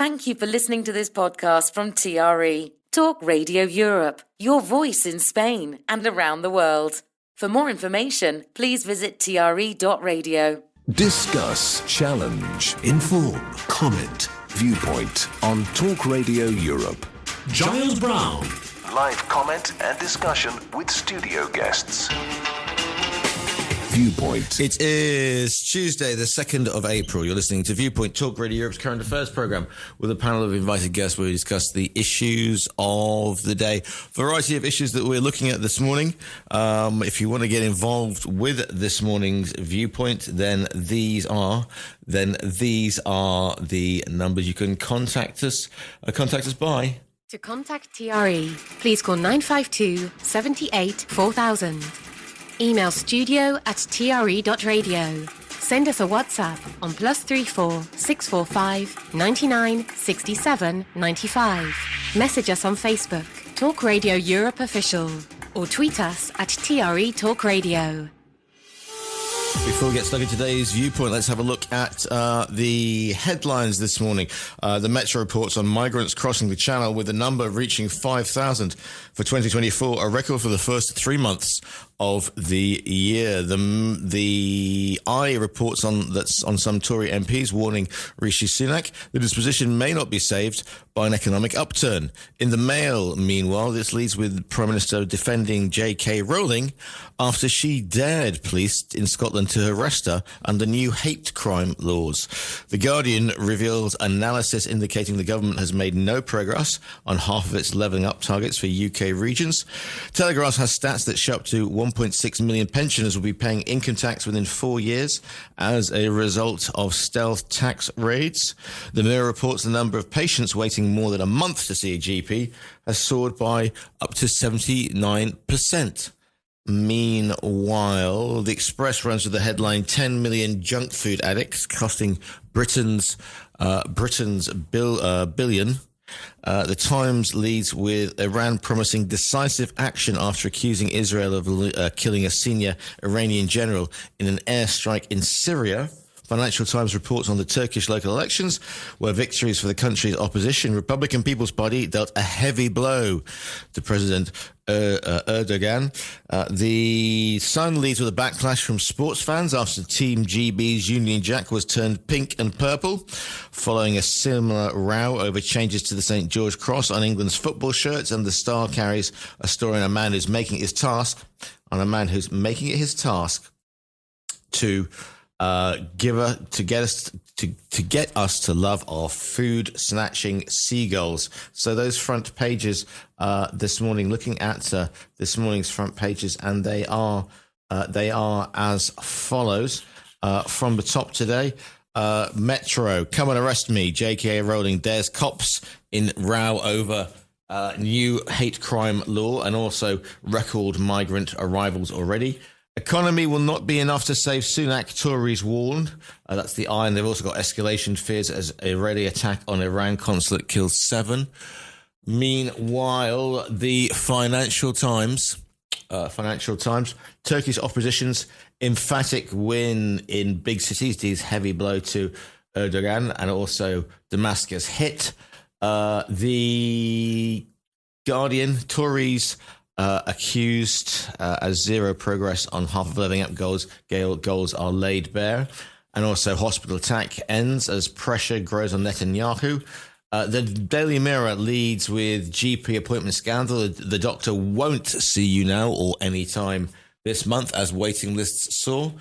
Thank you for listening to this podcast from TRE, Talk Radio Europe, your voice in Spain and around the world. For more information, please visit tre.radio. Discuss, challenge, inform, comment, viewpoint on Talk Radio Europe. Giles Brown. Live comment and discussion with studio guests. Viewpoint. It is Tuesday, the 2nd of April. You're listening to Viewpoint, Talk Radio Europe's current affairs programme with a panel of invited guests where we discuss the issues of the day. Variety of issues that we're looking at this morning. If you want to get involved with this morning's Viewpoint, then these are the numbers you can contact us by. To contact TRE, please call 952 78 4000. Email studio@tre.radio. Send us a WhatsApp on +34 645 99 67 95. Message us on Facebook, Talk Radio Europe Official, or tweet us at TRE Talk Radio. Before we get stuck in today's Viewpoint, let's have a look at the headlines this morning. The Metro reports on migrants crossing the Channel with the number reaching 5,000 for 2024, a record for the first 3 months of the year. The Eye reports on some Tory MPs warning Rishi Sunak that his position may not be saved by an economic upturn. In the Mail, meanwhile, this leads with Prime Minister defending J.K. Rowling after she dared police in Scotland to arrest her under new hate crime laws. The Guardian reveals analysis indicating the government has made no progress on half of its levelling up targets for UK regions. Telegraph has stats that show up to 1.6 million pensioners will be paying income tax within 4 years as a result of stealth tax raids. The Mirror reports the number of patients waiting more than a month to see a GP has soared by up to 79%. Meanwhile, the Express runs with the headline 10 million junk food addicts costing Britain's billion. The Times leads with Iran promising decisive action after accusing Israel of killing a senior Iranian general in an airstrike in Syria. Financial Times reports on the Turkish local elections, where victories for the country's opposition, Republican People's Party, dealt a heavy blow to President Erdogan. The Sun leads with a backlash from sports fans after Team GB's Union Jack was turned pink and purple, following a similar row over changes to the St. George Cross on England's football shirts. And the Star carries a story on a man who's making it his task to get us to love our food snatching seagulls. So those front pages this morning, looking at this morning's front pages, and they are as follows. From the top today, Metro, come and arrest me. J.K. Rowling dares cops in row over new hate crime law, and also record migrant arrivals already. Economy will not be enough to save Sunak, Tories warned. That's the Eye, and they've also got escalation fears as Israeli attack on Iran consulate kills 7. Meanwhile, the Financial Times, Turkish opposition's emphatic win in big cities deals heavy blow to Erdogan, and also Damascus hit. The Guardian, Tories accused as zero progress on half of levelling up goals are laid bare. And also hospital attack ends as pressure grows on Netanyahu. The Daily Mirror leads with GP appointment scandal. The doctor won't see you now or any time this month as waiting lists soar.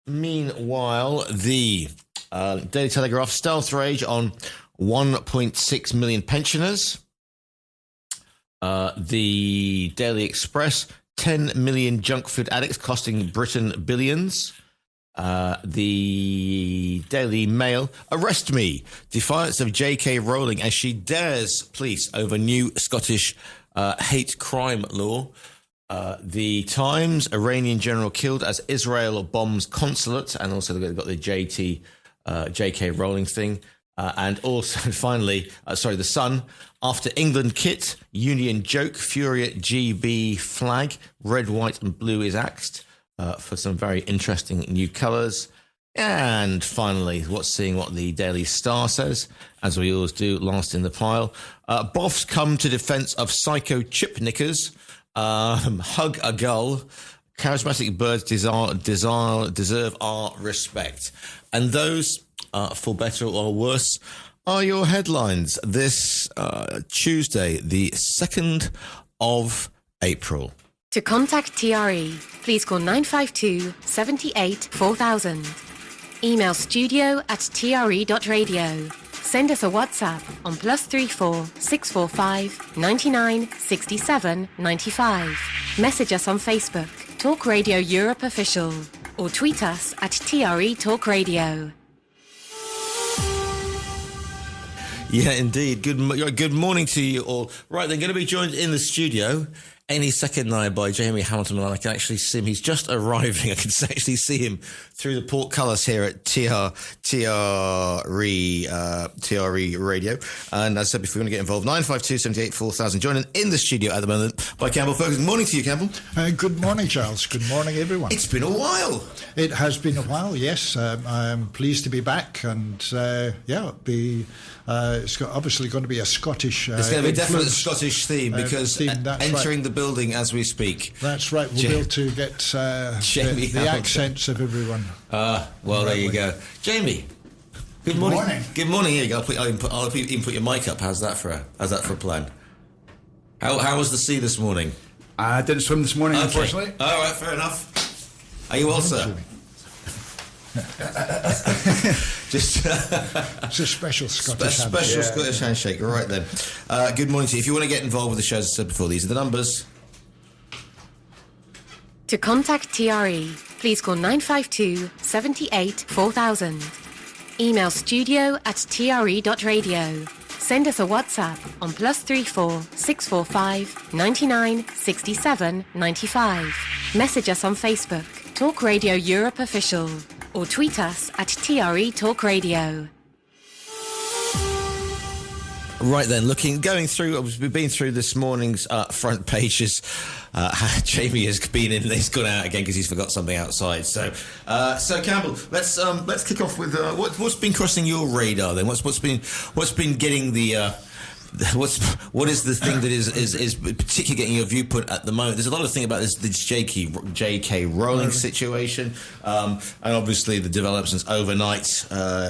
Meanwhile, the Daily Telegraph stealth rage on 1.6 million pensioners. The Daily Express, 10 million junk food addicts costing Britain billions. The Daily Mail, arrest me. Defiance of J.K. Rowling as she dares police over new Scottish hate crime law. The Times, Iranian general killed as Israel bombs consulate. And also they've got the J.K. Rowling thing. And also, finally, the Sun, after England kit, Union joke, Fury GB flag, red, white and blue is axed for some very interesting new colours. And finally, seeing what the Daily Star says, as we always do, last in the pile. Boffs come to defence of psycho chip knickers. Hug a gull. Charismatic birds deserve our respect. And those, for better or worse, are your headlines this Tuesday, the 2nd of April. To contact TRE, please call 952 78 4000. Email studio@tre.radio. Send us a WhatsApp on +34 645 99 67 95. Message us on Facebook, Talk Radio Europe Official, or tweet us at TRE Talk Radio. Yeah, indeed. Good morning to you all. Right, they're going to be joined in the studio any second now by Jamie Hamilton, and I can actually see him. He's just arriving. I can actually see him through the portcullis here at TRE Radio. And as I said before, we're going to get involved. 952 78 4000. Joining in the studio at the moment by Campbell Ferguson. Morning to you, Campbell. Good morning, Giles. Good morning, everyone. It's been a while. It has been a while, yes. I'm pleased to be back, and it's obviously going to be a Scottish. It's going to be definitely a Scottish theme because entering the building as we speak. That's right. We'll be able to get the accents of everyone. There you go, Jamie. Good morning. Good morning. Here you go. I'll even put your mic up. How's that for a plan? How was the sea this morning? I didn't swim this morning, unfortunately. All right, fair enough. Are you well, sir? It's a special Scottish handshake. Scottish handshake. Right then. Good morning to you. If you want to get involved with the show, as I said before, these are the numbers. To contact TRE, please call 952 78 4000. Email studio@tre.radio. Send us a WhatsApp on +34 645 99 67 95. Message us on Facebook, Talk Radio Europe Official, or tweet us at TRE Talk Radio. Right then, going through, we've been through this morning's front pages. Jamie has been in, he's gone out again because he's forgot something outside. So Campbell, let's kick off with what's been crossing your radar then? What's been getting the what is the thing that is particularly getting your viewpoint at the moment? There's a lot of thing about this J.K. Rowling situation, and obviously the developments overnight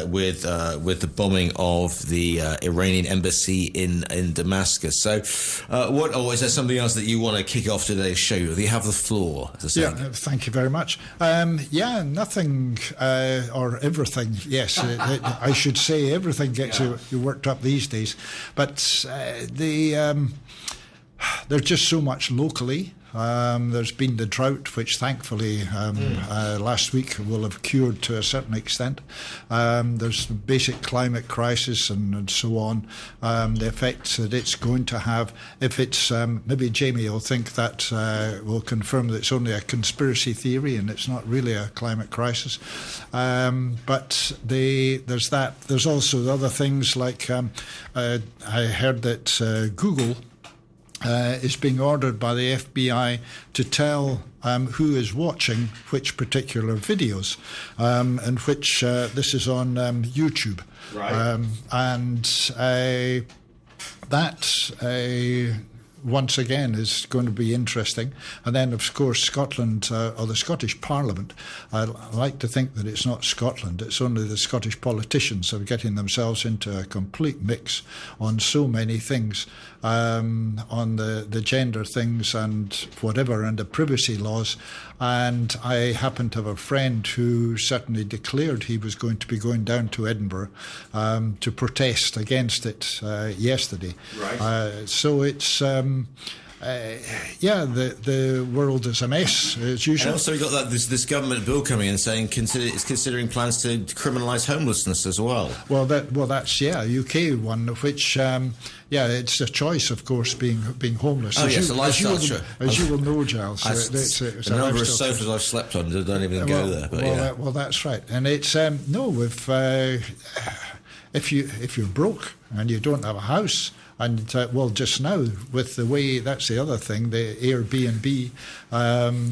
with the bombing of the Iranian embassy in Damascus. So, is there something else that you want to kick off today's show? You have the floor. Thank you very much. Nothing or everything. Yes, I should say everything gets you worked up these days, but. There's just so much locally. There's been the drought, which thankfully last week will have cured to a certain extent. There's the basic climate crisis and so on. The effects that it's going to have. If it's maybe Jamie will think that will confirm that it's only a conspiracy theory and it's not really a climate crisis. But there's that. There's also other things like I heard that Google is being ordered by the FBI to tell who is watching which particular videos, and which this is on YouTube. Right. That once again is going to be interesting. And then, of course, Scotland, or the Scottish Parliament, I like to think that it's not Scotland, it's only the Scottish politicians are getting themselves into a complete mix on so many things, on the gender things and whatever, and the privacy laws. And I happen to have a friend who certainly declared he was going to be going down to Edinburgh to protest against it yesterday. Right. So it's the world is a mess as usual. And also, we got this government bill coming in saying it's considering plans to criminalise homelessness as well. That's a UK one, which it's a choice, of course, being homeless. Oh, yes, a lifestyle choice. As you will know, Giles, it's the number of sofas I've slept on don't even go there. But that's right, and it's if you're broke and you don't have a house, And just now, with the way, that's the other thing, the Airbnb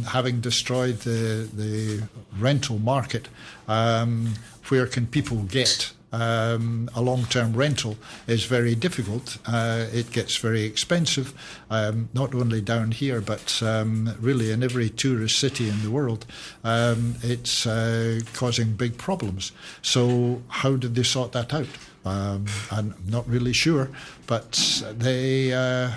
having destroyed the rental market, where can people get a long-term rental is very difficult. It gets very expensive, not only down here, but really in every tourist city in the world. It's causing big problems. So how did they sort that out? I'm not really sure, but the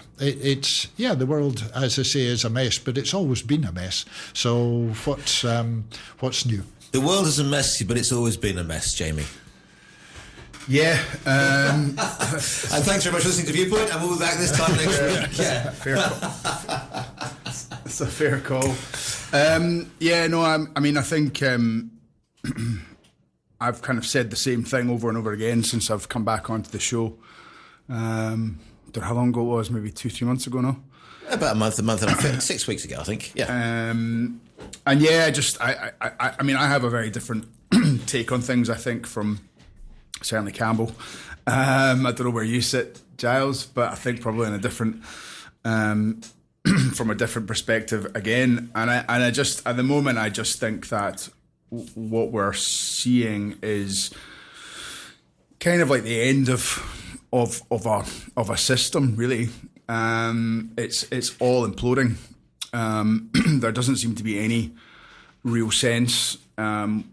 world, as I say, is a mess, but it's always been a mess. So what's new? The world is a mess, but it's always been a mess, Jamie. Yeah. And thanks very much for listening to Viewpoint, and we'll be back this time next week. Yeah. Fair call. It's a fair call. I think I've kind of said the same thing over and over again since I've come back onto the show. Don't know how long ago it was, maybe 2-3 months ago now. About a month and a half, 6 weeks ago, I think. Yeah. I have a very different take on things, I think, from certainly Campbell. I don't know where you sit, Giles, but I think probably in a different, from a different perspective again. And I just, at the moment, I just think that what we're seeing is kind of like the end of a system, really. It's all imploding. There doesn't seem to be any real sense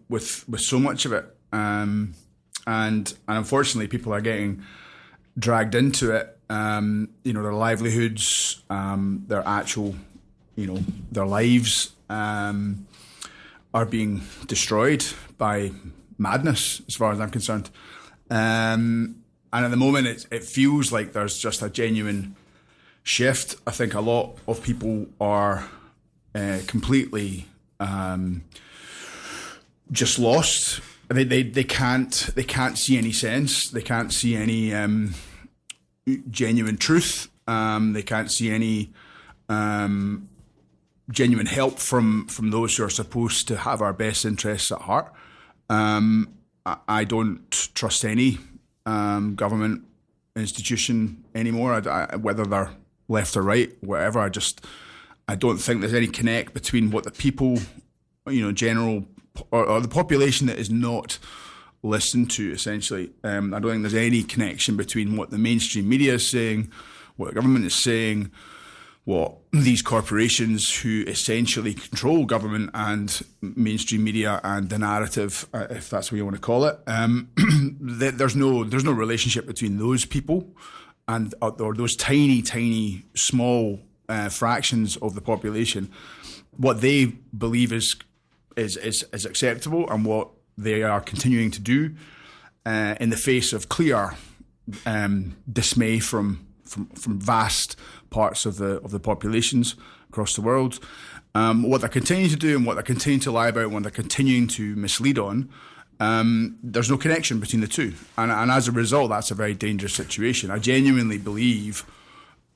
with so much of it. And unfortunately, people are getting dragged into it. Their livelihoods, their actual, their lives are being destroyed by madness, as far as I'm concerned. And at the moment, it feels like there's just a genuine shift. I think a lot of people are completely just lost. They can't see any sense. They can't see any genuine truth. They can't see any genuine help from those who are supposed to have our best interests at heart. I don't trust any government institution anymore. Whether they're left or right, whatever. I don't think there's any connect between what the people, general or the population that is not listened to, essentially. I don't think there's any connection between what the mainstream media is saying, what the government is saying, what these corporations who essentially control government and mainstream media and the narrative, if that's what you want to call it. There's no relationship between those people and or those tiny, small fractions of the population. What they believe is acceptable and what they are continuing to do in the face of clear dismay from vast parts of the populations across the world. What they're continuing to do and what they're continuing to lie about and what they're continuing to mislead on, there's no connection between the two. And as a result, that's a very dangerous situation. I genuinely believe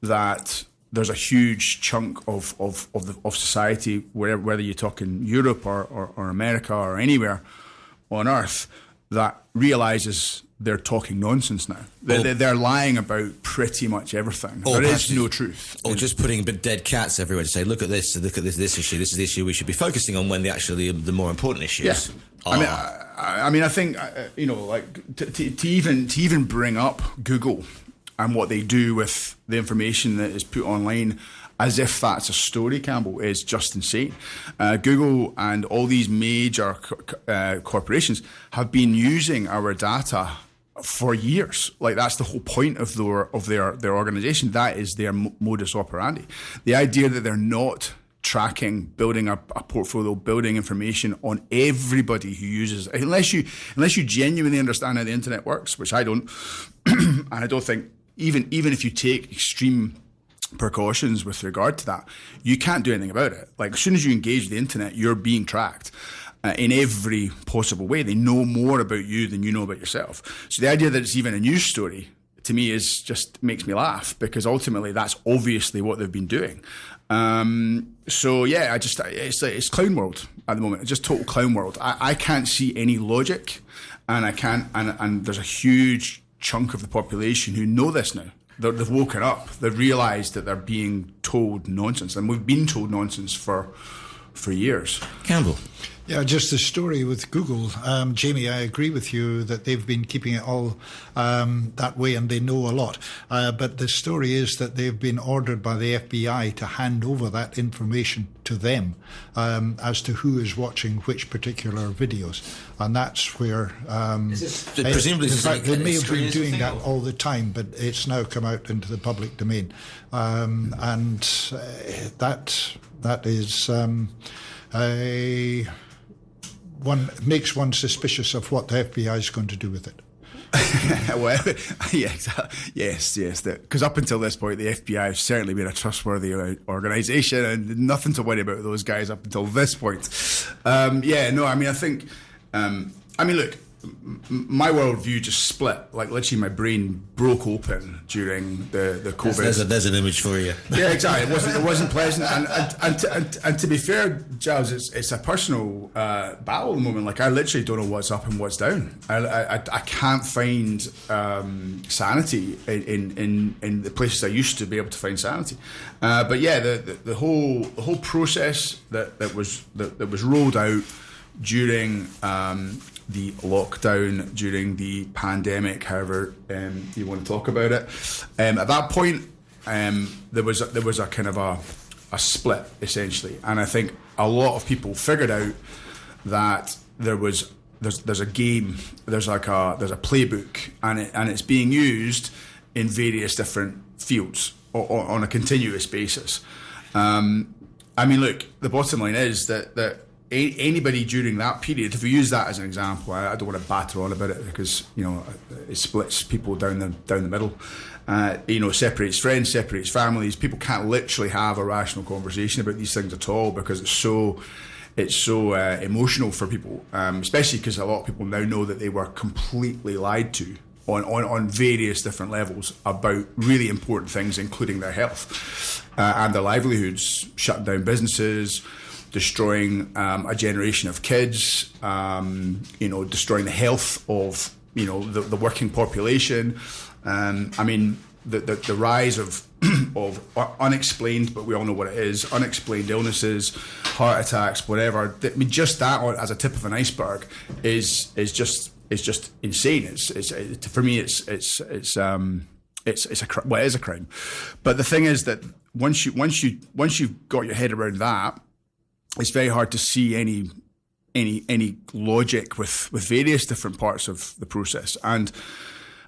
that there's a huge chunk of society, whether you're talking Europe or America or anywhere on Earth, that realises they're talking nonsense now. They're lying about pretty much everything. There is no truth. Or just putting a bit dead cats everywhere to say, look at this issue, this is the issue we should be focusing on, when the more important issues are. I think to even bring up Google and what they do with the information that is put online as if that's a story, Campbell, is just insane. Google and all these major corporations have been using our data for years. Like, that's the whole point of their organization. That is their modus operandi. The idea that they're not tracking, building a portfolio, building information on everybody who uses it, unless you genuinely understand how the internet works, which I don't, and I don't think even if you take extreme precautions with regard to that, you can't do anything about it. Like, as soon as you engage the internet, you're being tracked in every possible way. They know more about you than you know about yourself. So the idea that it's even a news story, to me, is just makes me laugh, because ultimately that's obviously what they've been doing. So yeah, it's clown world at the moment. It's just total clown world. I can't see any logic, and and there's a huge chunk of the population who know this now. they've woken up. They've realised that they're being told nonsense, and we've been told nonsense for years. Campbell. Yeah, just the story with Google. Jamie, I agree with you that they've been keeping it all that way and they know a lot. But the story is that they've been ordered by the FBI to hand over that information to them as to who is watching which particular videos. And that's where... presumably in fact, they may have been doing that all the time, but it's now come out into the public domain. That is... one makes one suspicious of what the FBI is going to do with it. Well, yes. Because up until this point, the FBI has certainly been a trustworthy organisation, and nothing to worry about those guys up until this point. I think, look, my worldview just split. Like, literally, my brain broke open during the COVID. There's an image for you. Yeah, exactly. It wasn't pleasant. And to be fair, Giles, it's a personal battle at the moment. Like, I literally don't know what's up and what's down. I can't find sanity in the places I used to be able to find sanity. But yeah, the whole process that was rolled out during the lockdown, during the pandemic, however you want to talk about it. At that point, there was a kind of a split, essentially, and I think a lot of people figured out that there's a game, there's a playbook, and it's being used in various different fields on a continuous basis. Look, the bottom line is that anybody during that period, if we use that as an example, I don't want to batter on about it because it splits people down the middle. Separates friends, separates families. People can't literally have a rational conversation about these things at all because it's so emotional for people, especially because a lot of people now know that they were completely lied to on various different levels about really important things, including their health and their livelihoods, shutting down businesses, destroying a generation of kids, destroying the health of the working population. The rise of unexplained, but we all know what it is, unexplained illnesses, heart attacks, whatever. Just that as a tip of an iceberg is just insane. It's for me, it's a crime. Well, it is a crime. But the thing is that once you've got your head around that, it's very hard to see any logic with various different parts of the process, and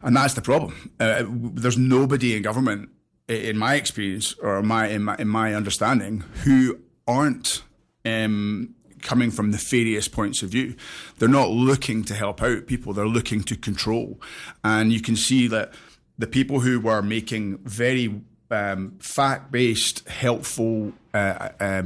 that's the problem. There's nobody in government, in my experience or in my understanding, who aren't coming from nefarious points of view. They're not looking to help out people; they're looking to control. And you can see that the people who were making very fact-based, helpful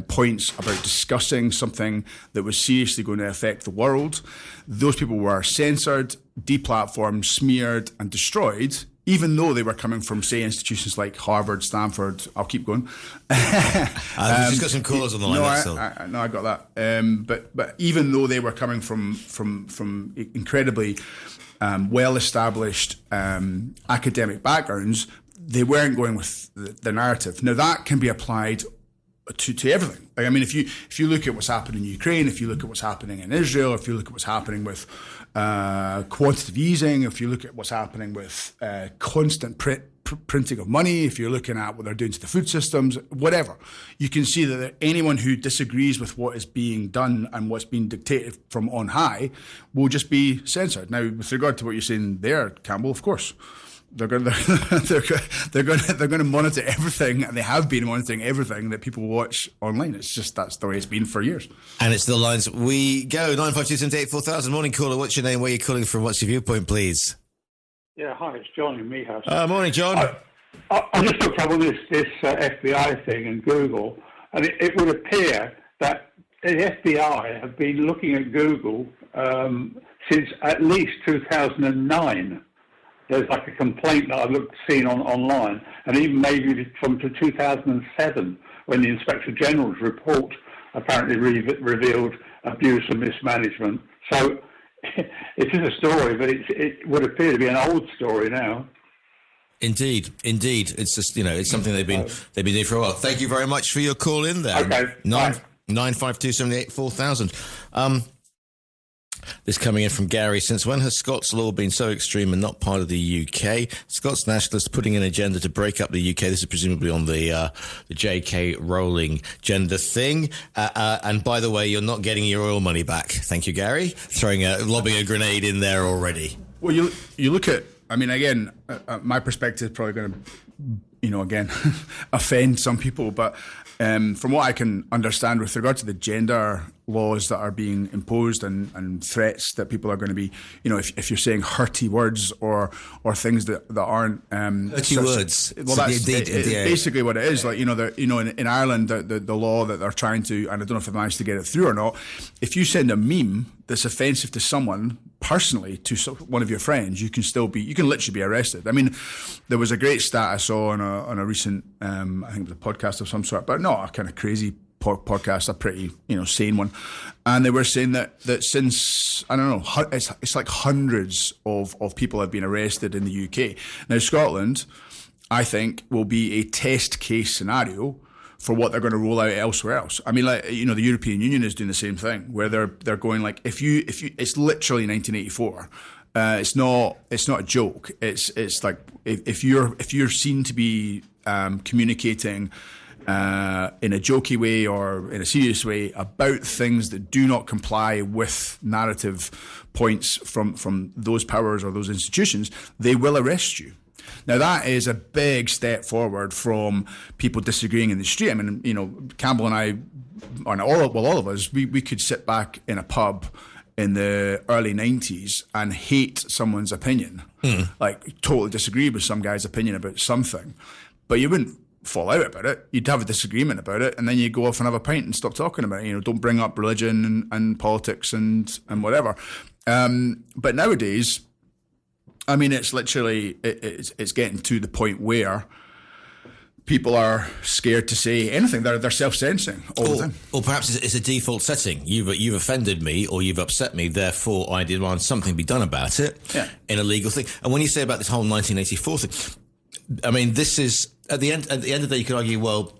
points about discussing something that was seriously going to affect the world, those people were censored, deplatformed, smeared, and destroyed, even though they were coming from, say, institutions like Harvard, Stanford. I'll keep going. I've just got some callers on the line. I got that. But even though they were coming from incredibly well-established academic backgrounds, they weren't going with the narrative. Now that can be applied to everything. Like, I mean, if you look at what's happening in Ukraine, if you look at what's happening in Israel, if you look at what's happening with quantitative easing, if you look at what's happening with constant printing of money, if you're looking at what they're doing to the food systems, whatever, you can see that anyone who disagrees with what is being done and what's being dictated from on high will just be censored. Now, with regard to what you're saying there, Campbell, of course, they're going to monitor everything, and they have been monitoring everything that people watch online. It's just that's the way it's been for years. And it's the lines we go 952784000. Morning caller, what's your name? Where are you calling from? What's your viewpoint, please? Yeah, hi, it's John in Meehouse. Morning, John. I just looked up on this FBI thing and Google, and it would appear that the FBI have been looking at Google since at least 2009. There's like a complaint that I've seen online, and even maybe from 2007, when the Inspector General's report apparently revealed abuse and mismanagement. So it is a story, but it would appear to be an old story now. Indeed. It's just, it's something they've been doing for a while. Thank you very much for your call in there. Okay. 952784000. This coming in from Gary. Since when has Scots law been so extreme and not part of the UK? Scots nationalists putting an agenda to break up the UK. This is presumably on the J.K. Rowling gender thing. And by the way, you're not getting your oil money back. Thank you, Gary. Lobbing a grenade in there already. Well, you look at, I mean, again, my perspective is probably going to, again, offend some people, but from what I can understand with regard to the gender laws that are being imposed and threats that people are going to be, if you're saying hurty words or things that aren't hurty words. Well, that's basically what it is. Like, in Ireland, the law that they're trying to, and I don't know if they managed to get it through or not. If you send a meme that's offensive to someone personally, to one of your friends, you can literally be arrested. I mean, there was a great stat I saw on a recent, I think it was a podcast of some sort, but not a kind of crazy podcast, a pretty sane one, and they were saying that since, I don't know, it's like hundreds of people have been arrested in the UK. Now Scotland, I think, will be a test case scenario for what they're going to roll out elsewhere else. I mean, like, the European Union is doing the same thing, where they're going like, if you it's literally 1984. It's not a joke. It's like if you're seen to be communicating in a jokey way or in a serious way about things that do not comply with narrative points from those powers or those institutions, they will arrest you. Now, that is a big step forward from people disagreeing in the street. I mean, Campbell and I, and all of us, we could sit back in a pub in the early 90s and hate someone's opinion, like totally disagree with some guy's opinion about something, but you wouldn't fall out about it. You'd have a disagreement about it, and then you go off and have a pint and stop talking about it. Don't bring up religion and politics and whatever. But nowadays, I mean, it's literally it's getting to the point where people are scared to say anything. They're self-censoring all the time. Or perhaps it's a default setting. You've offended me or you've upset me, therefore I demand something be done about it in a legal thing. And when you say about this whole 1984 thing, I mean, this is at the end of the day, you could argue, well,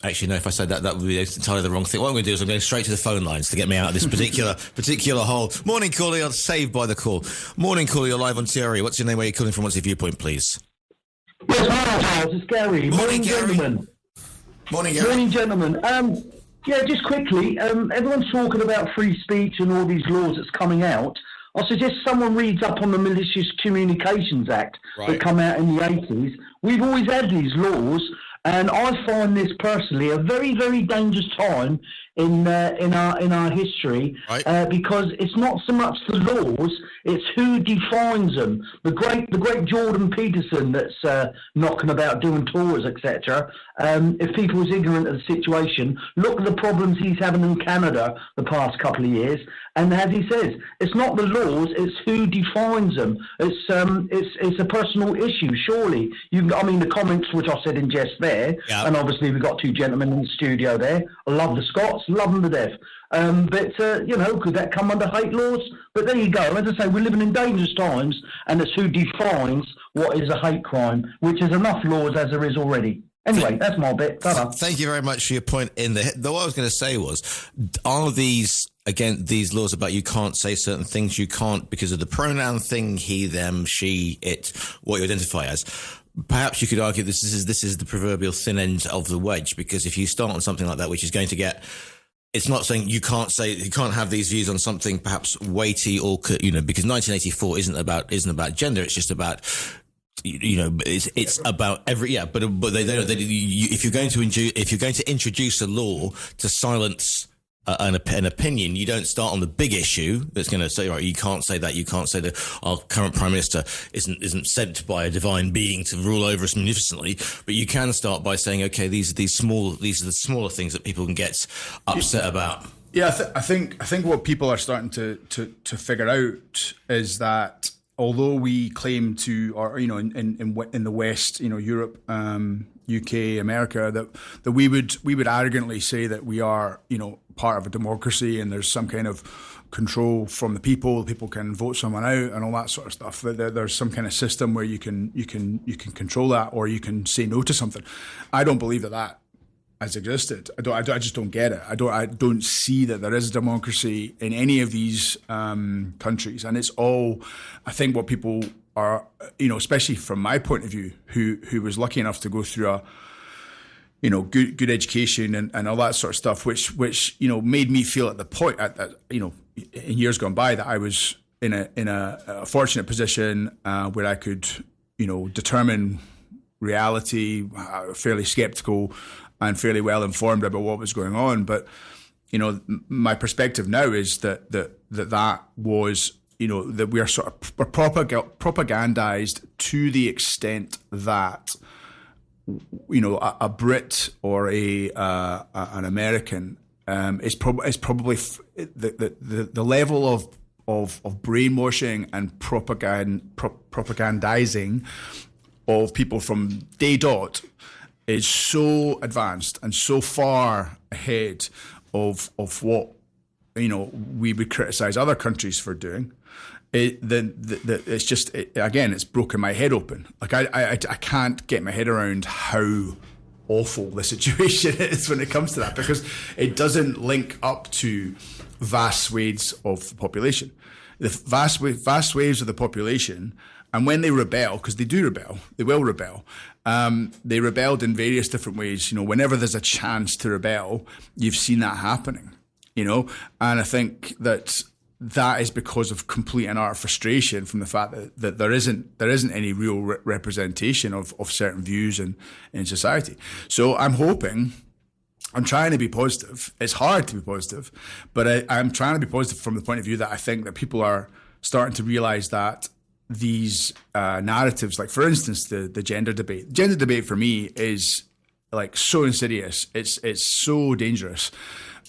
actually, no, if I said that would be entirely the wrong thing. What I'm going to do is I'm going straight to the phone lines to get me out of this particular hole. Morning, caller. I'm saved by the call. Morning, caller. You're live on TRE. What's your name? Where are you calling from? What's your viewpoint, please? Yes, hi, Giles. It's Gary. Morning, Gary. Gentlemen. Morning, Gary. Morning, gentlemen. Just quickly, everyone's talking about free speech and all these laws that's coming out. I suggest someone reads up on the Malicious Communications Act that come out in the 80s. We've always had these laws, and I find this personally a very, very dangerous time in our history, because it's not so much the laws, it's who defines them. The great Jordan Peterson that's knocking about doing tours, etc. If people was ignorant of the situation, look at the problems he's having in Canada the past couple of years. And as he says, it's not the laws; it's who defines them. It's a personal issue. Surely, the comments which I said in jest there, and obviously we've got two gentlemen in the studio there. I love the Scots, love them to death. But could that come under hate laws? But there you go. As I say, we're living in dangerous times, and it's who defines what is a hate crime, which is enough laws as there is already. Anyway, that's my bit. Ta-da. Thank you very much for your point in there. Though what I was going to say was, are these laws about you can't say certain things, you can't because of the pronoun thing, he, them, she, it, what you identify as? Perhaps you could argue this is the proverbial thin end of the wedge, because if you start on something like that, which is going to get, it's not saying you can't have these views on something perhaps weighty or, because 1984 isn't about gender, it's just about, it's about every, but they don't, if you're going to introduce a law to silence an opinion, you don't start on the big issue that's going to say, right, you can't say that, you can't say that our current Prime Minister isn't sent by a divine being to rule over us magnificently, but you can start by saying, okay, these are the smaller things that people can get upset about. Yeah, I think what people are starting to figure out is that although we claim to, or in the West, Europe, UK, America, that we would arrogantly say that we are, part of a democracy and there's some kind of control from the people. People can vote someone out and all that sort of stuff. There's some kind of system where you can control that, or you can say no to something. I don't believe that has existed. I just don't get it. I don't see that there is a democracy in any of these countries, and it's all, I think, what people are, especially from my point of view, who was lucky enough to go through a good education and all that sort of stuff, which made me feel at the point in years gone by that I was in a fortunate position where I could determine reality, fairly skeptical and fairly well informed about what was going on. But my perspective now is that was that we are sort of propagandized to the extent that a Brit or an American is probably the level of brainwashing and propagandizing of people from day dot is so advanced and so far ahead of what we would criticize other countries for doing. It's just again, it's broken my head open. Like I can't get my head around how awful the situation is when it comes to that, because it doesn't link up to vast swathes of the population. The vast swathes of the population, and when they rebel, because they do rebel, they will rebel. They rebelled in various different ways. Whenever there's a chance to rebel, you've seen that happening. And I think that is because of complete and utter frustration from the fact that there isn't any real representation of certain views in society. So I'm trying to be positive. It's hard to be positive, but I'm trying to be positive from the point of view that I think that people are starting to realize that these narratives, like for instance the gender debate. Gender debate for me is like so insidious. It's so dangerous,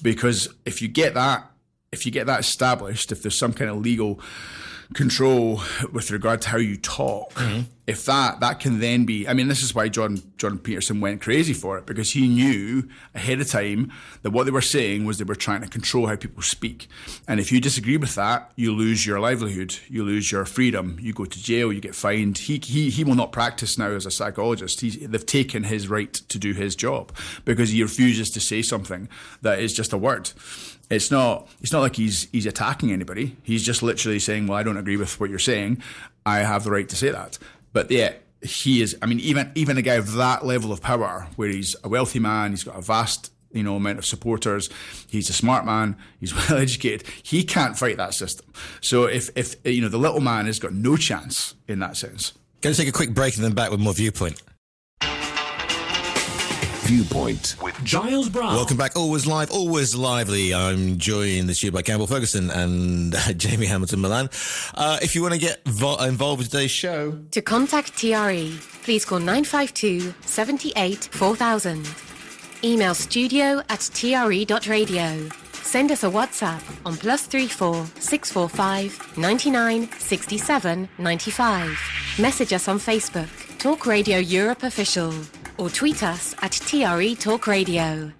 because if you get that established, if there's some kind of legal control with regard to how you talk, if that can then be, this is why John Peterson went crazy for it, because he knew ahead of time that what they were saying was they were trying to control how people speak. And if you disagree with that, you lose your livelihood, you lose your freedom, you go to jail, you get fined. He will not practice now as a psychologist. They've taken his right to do his job because he refuses to say something that is just a word. It's not like he's attacking anybody. He's just literally saying, well, I don't agree with what you're saying. I have the right to say that. But yeah, he is, even a guy of that level of power, where he's a wealthy man, he's got a vast, amount of supporters, he's a smart man, he's well educated, he can't fight that system. So if the little man has got no chance in that sense. Going to take a quick break and then back with more Viewpoint. Viewpoint with Giles Brown. Welcome back. Always live, always lively. I'm joined this year by Campbell Ferguson and Jamie Hamilton Milan. If you want to get involved with today's show, To contact TRE, please call 952 78 4000. Email studio@tre.radio. Send us a WhatsApp on +34 645 99 67 95. Message us on Facebook, Talk Radio Europe Official, or tweet us at TRE Talk Radio.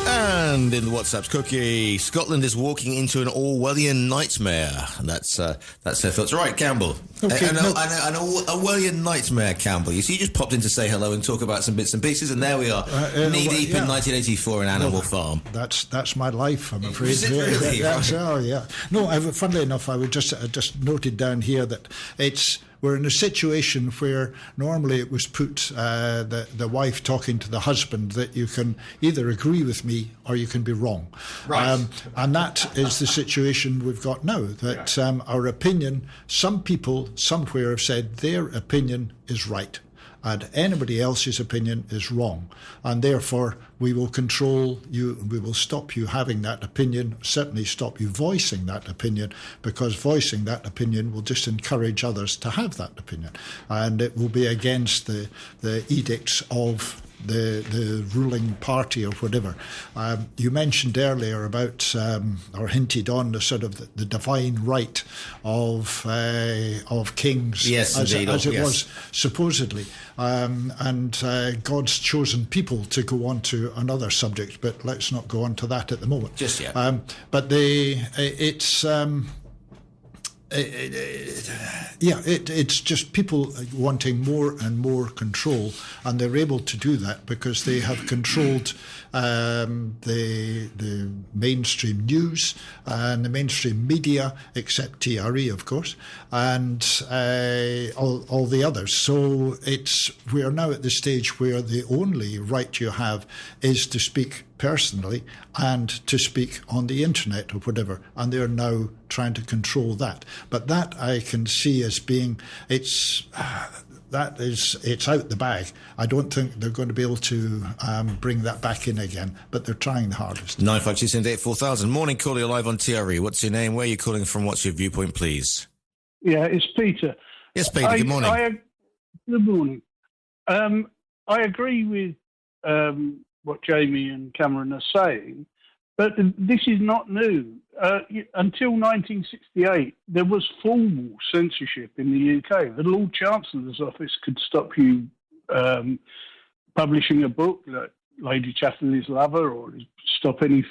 and in the WhatsApp's cookie, Scotland is walking into an Orwellian nightmare. And that's their thoughts. Right, Campbell. Okay, An Orwellian nightmare, Campbell. You see, you just popped in to say hello and talk about some bits and pieces, and there we are, knee-deep in 1984 in Animal Farm. That's my life, I'm afraid. Is it really? Oh, yeah. No, funnily enough, I would just noted down here that we're in a situation where normally it was put the wife talking to the husband that you can either agree with me or you can be wrong. Right. And that is the situation we've got now, that our opinion, some people somewhere have said their opinion is right and anybody else's opinion is wrong. And therefore, we will control you, and we will stop you having that opinion, certainly stop you voicing that opinion, because voicing that opinion will just encourage others to have that opinion. And it will be against the edicts of the ruling party or whatever. You mentioned earlier about or hinted on the sort of the divine right of kings, yes, as indeed. it was supposedly, and God's chosen people to go on to another subject, but let's not go on to that at the moment. Just yet. But it's. It's just people wanting more and more control, and they're able to do that because they have controlled the mainstream news and the mainstream media, except TRE, of course, and all the others. So we are now at the stage where the only right you have is to speak personally and to speak on the internet or whatever, and they're now trying to control that. But that I can see as being it's out the bag. I don't think they're going to be able to bring that back in again, but they're trying the hardest. 952-78-4000. Morning, caller, you're live on TRE. What's your name? Where are you calling from? What's your viewpoint, please? Yeah, it's Peter. Yes, Peter, good morning. Good morning. I agree with what Jamie and Cameron are saying, but this is not new. Until 1968, there was formal censorship in the UK. The Lord Chancellor's office could stop you publishing a book like Lady Chatterley's Lover, or stop any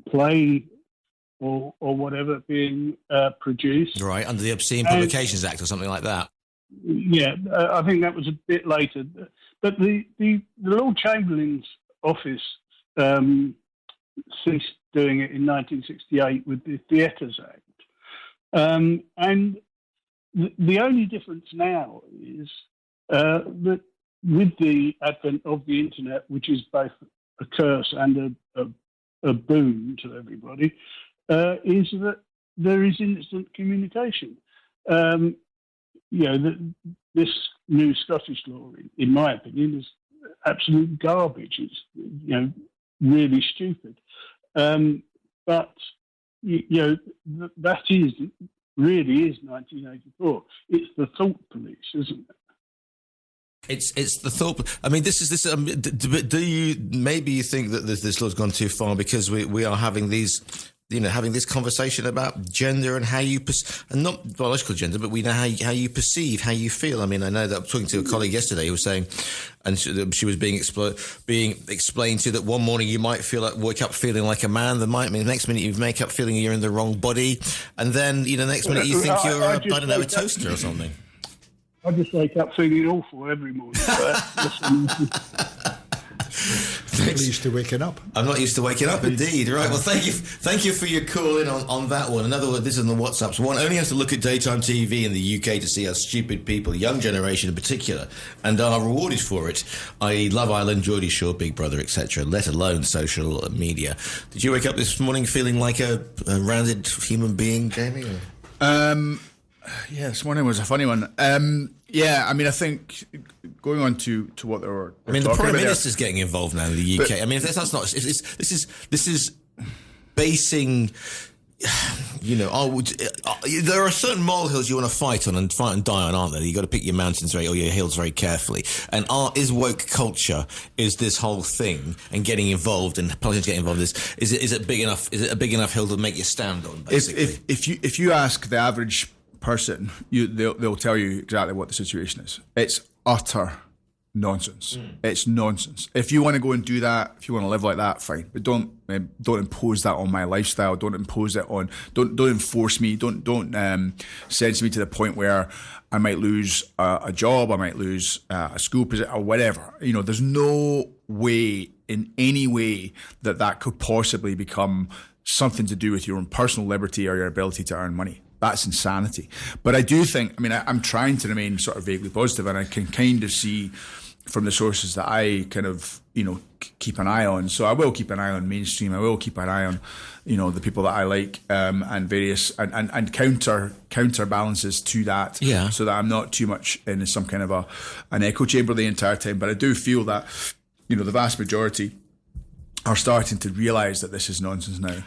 play or whatever being produced. Right, under the Obscene Publications Act or something like that. Yeah, I think that was a bit later. But the Lord Chamberlain's office ceased doing it in 1968 with the Theatres Act. And the only difference now is that with the advent of the internet, which is both a curse and a boon to everybody, is that there is instant communication. This new Scottish law, in my opinion, is absolute garbage. It's really stupid. But that really is 1984. It's the thought police, isn't it? It's the thought. I mean, this. Do you think that this law's gone too far because we are having these, having this conversation about gender and how you and not biological gender, but we know how you perceive, how you feel. I mean, I know that I'm talking to a colleague yesterday who was saying, and she was being explained to that one morning you might wake up feeling like a man. The next minute you wake up feeling you're in the wrong body, and then next minute you think you're a toaster or something. I just wake up feeling awful every morning. I'm not used to waking up. I'm not used to waking up, indeed. Right. Well, thank you for your call in on that one. Another one. This is on the WhatsApps. One only has to look at daytime TV in the UK to see how stupid people, young generation in particular, and are rewarded for it. I.e., Love Island, Geordie Shore, Big Brother, etc. Let alone social media. Did you wake up this morning feeling like a rounded human being, Jamie? Yeah, this morning was a funny one. I think going on to what they were. The Prime Minister's getting involved now in the UK. This is basing. There are certain molehills you want to fight and die on, aren't there? You got to pick your mountains or your hills very carefully. And is woke culture is this whole thing, and getting involved and politicians getting involved. Is it big enough? Is it a big enough hill to make you stand on? Basically, if you ask the average person, they'll tell you exactly what the situation is. It's utter nonsense. It's nonsense. If you want to go and do that, if you want to live like that, fine. But don't impose that on my lifestyle. Don't impose it on. Don't enforce me. Don't censor me to the point where I might lose a job. I might lose a school position or whatever. There's no way in any way that could possibly become something to do with your own personal liberty or your ability to earn money. That's insanity. But I do think, I'm trying to remain sort of vaguely positive, and I can kind of see from the sources that I kind of, keep an eye on. So I will keep an eye on mainstream. I will keep an eye on, the people that I like, and various, and counterbalances to that. Yeah. So that I'm not too much in some kind of an echo chamber the entire time. But I do feel that, the vast majority are starting to realise that this is nonsense now.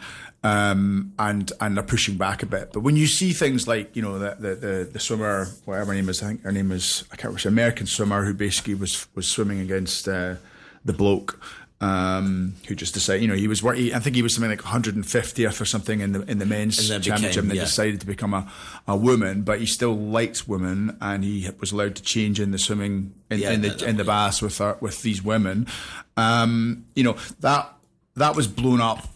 and they're pushing back a bit. But when you see things like, you know, the swimmer, whatever her name is, I think her name is, I can't remember, she's an American swimmer who basically was swimming against the bloke who just decided, you know, he was working, I think he was something like 150th or something in the men's championship, and they decided to become a woman, but he still liked women, and he was allowed to change in the swimming in the baths with these women. You know, that was blown up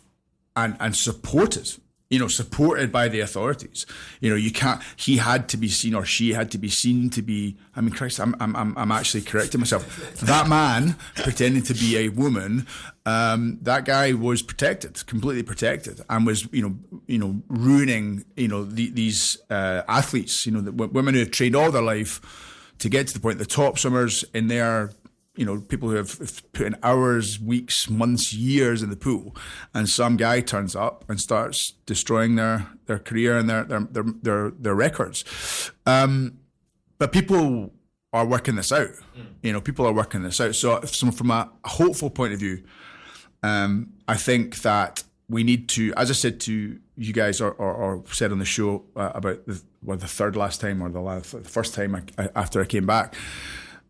and supported. You know, supported by the authorities. You know, he had to be seen, or she had to be seen to be, I mean, Christ, I'm actually correcting myself. That man pretending to be a woman, that guy was protected, completely protected, and was, you know, ruining, you know, these athletes, you know, the women who have trained all their life to get to the point, the top swimmers in their, you know, people who have put in hours, weeks, months, years in the pool, and some guy turns up and starts destroying their career and their records. But people are working this out. You know, people are working this out. So from a hopeful point of view, I think that we need to, as I said to you guys, or said on the show about the third last time, or the first time after I came back,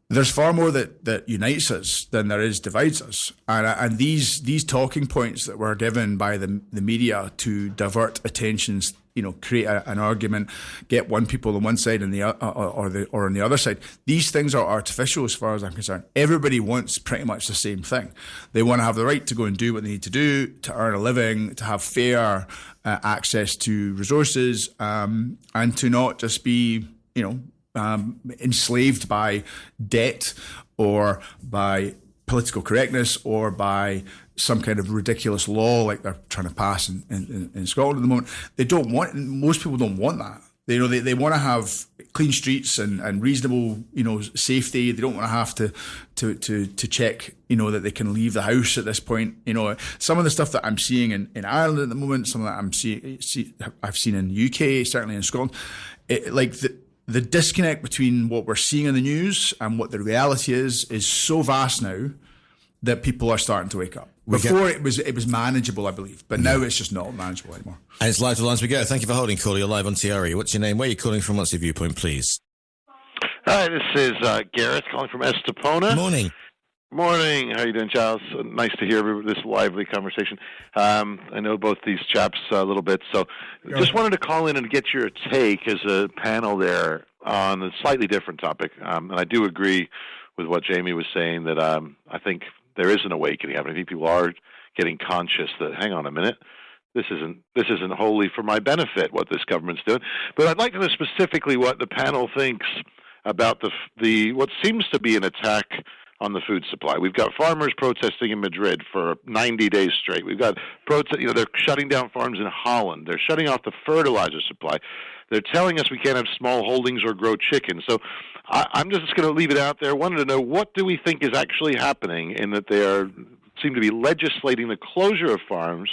there's far more that unites us than there is divides us, and these talking points that were given by the media to divert attentions, you know, create an argument, get one people on one side and or on the other side. These things are artificial as far as I'm concerned. Everybody wants pretty much the same thing. They want to have the right to go and do what they need to do, to earn a living, to have fair access to resources, and to not just be, you know, enslaved by debt or by political correctness or by some kind of ridiculous law like they're trying to pass in Scotland at the moment. They don't want, most people don't want that. They want to have clean streets and reasonable, you know, safety. They don't want to have to check, you know, that they can leave the house at this point. You know, some of the stuff that I'm seeing in Ireland at the moment, some of that I've seen in the UK, certainly in Scotland, the disconnect between what we're seeing in the news and what the reality is so vast now that people are starting to wake up. Before it was manageable, I believe, but now it's just not manageable anymore. And it's live to the lines we go. Thank you for holding, caller. You're live on TRE. What's your name? Where are you calling from? What's your viewpoint, please? Hi, this is Gareth calling from Estepona. Morning. Morning. How are you doing, Giles? Nice to hear this lively conversation. I know both these chaps a little bit, so just wanted to call in and get your take as a panel there on a slightly different topic. And I do agree with what Jamie was saying, that I think there is an awakening happening. I think people are getting conscious that, hang on a minute, this isn't wholly for my benefit what this government's doing. But I'd like to know specifically what the panel thinks about the what seems to be an attack on the food supply. We've got farmers protesting in Madrid for 90 days straight. We've got they're shutting down farms in Holland. They're shutting off the fertilizer supply. They're telling us we can't have small holdings or grow chickens. So I'm just going to leave it out there. I wanted to know, what do we think is actually happening in that they seem to be legislating the closure of farms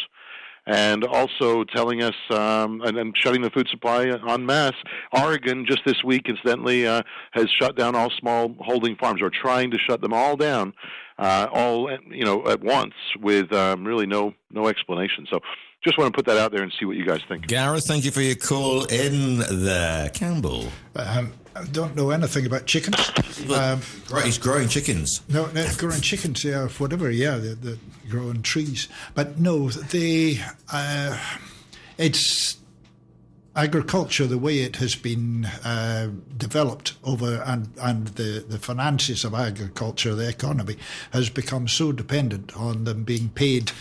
and also telling us and shutting the food supply en masse. Oregon, just this week, incidentally, has shut down all small holding farms, or trying to shut them all down, all at once, with really no explanation. So just want to put that out there and see what you guys think. Gareth, thank you for your call in there. Campbell. I don't know anything about chickens. He's growing chickens. No, growing chickens, yeah, whatever, yeah, they're growing trees. But no, it's agriculture, the way it has been developed over, and the finances of agriculture, the economy, has become so dependent on them being paid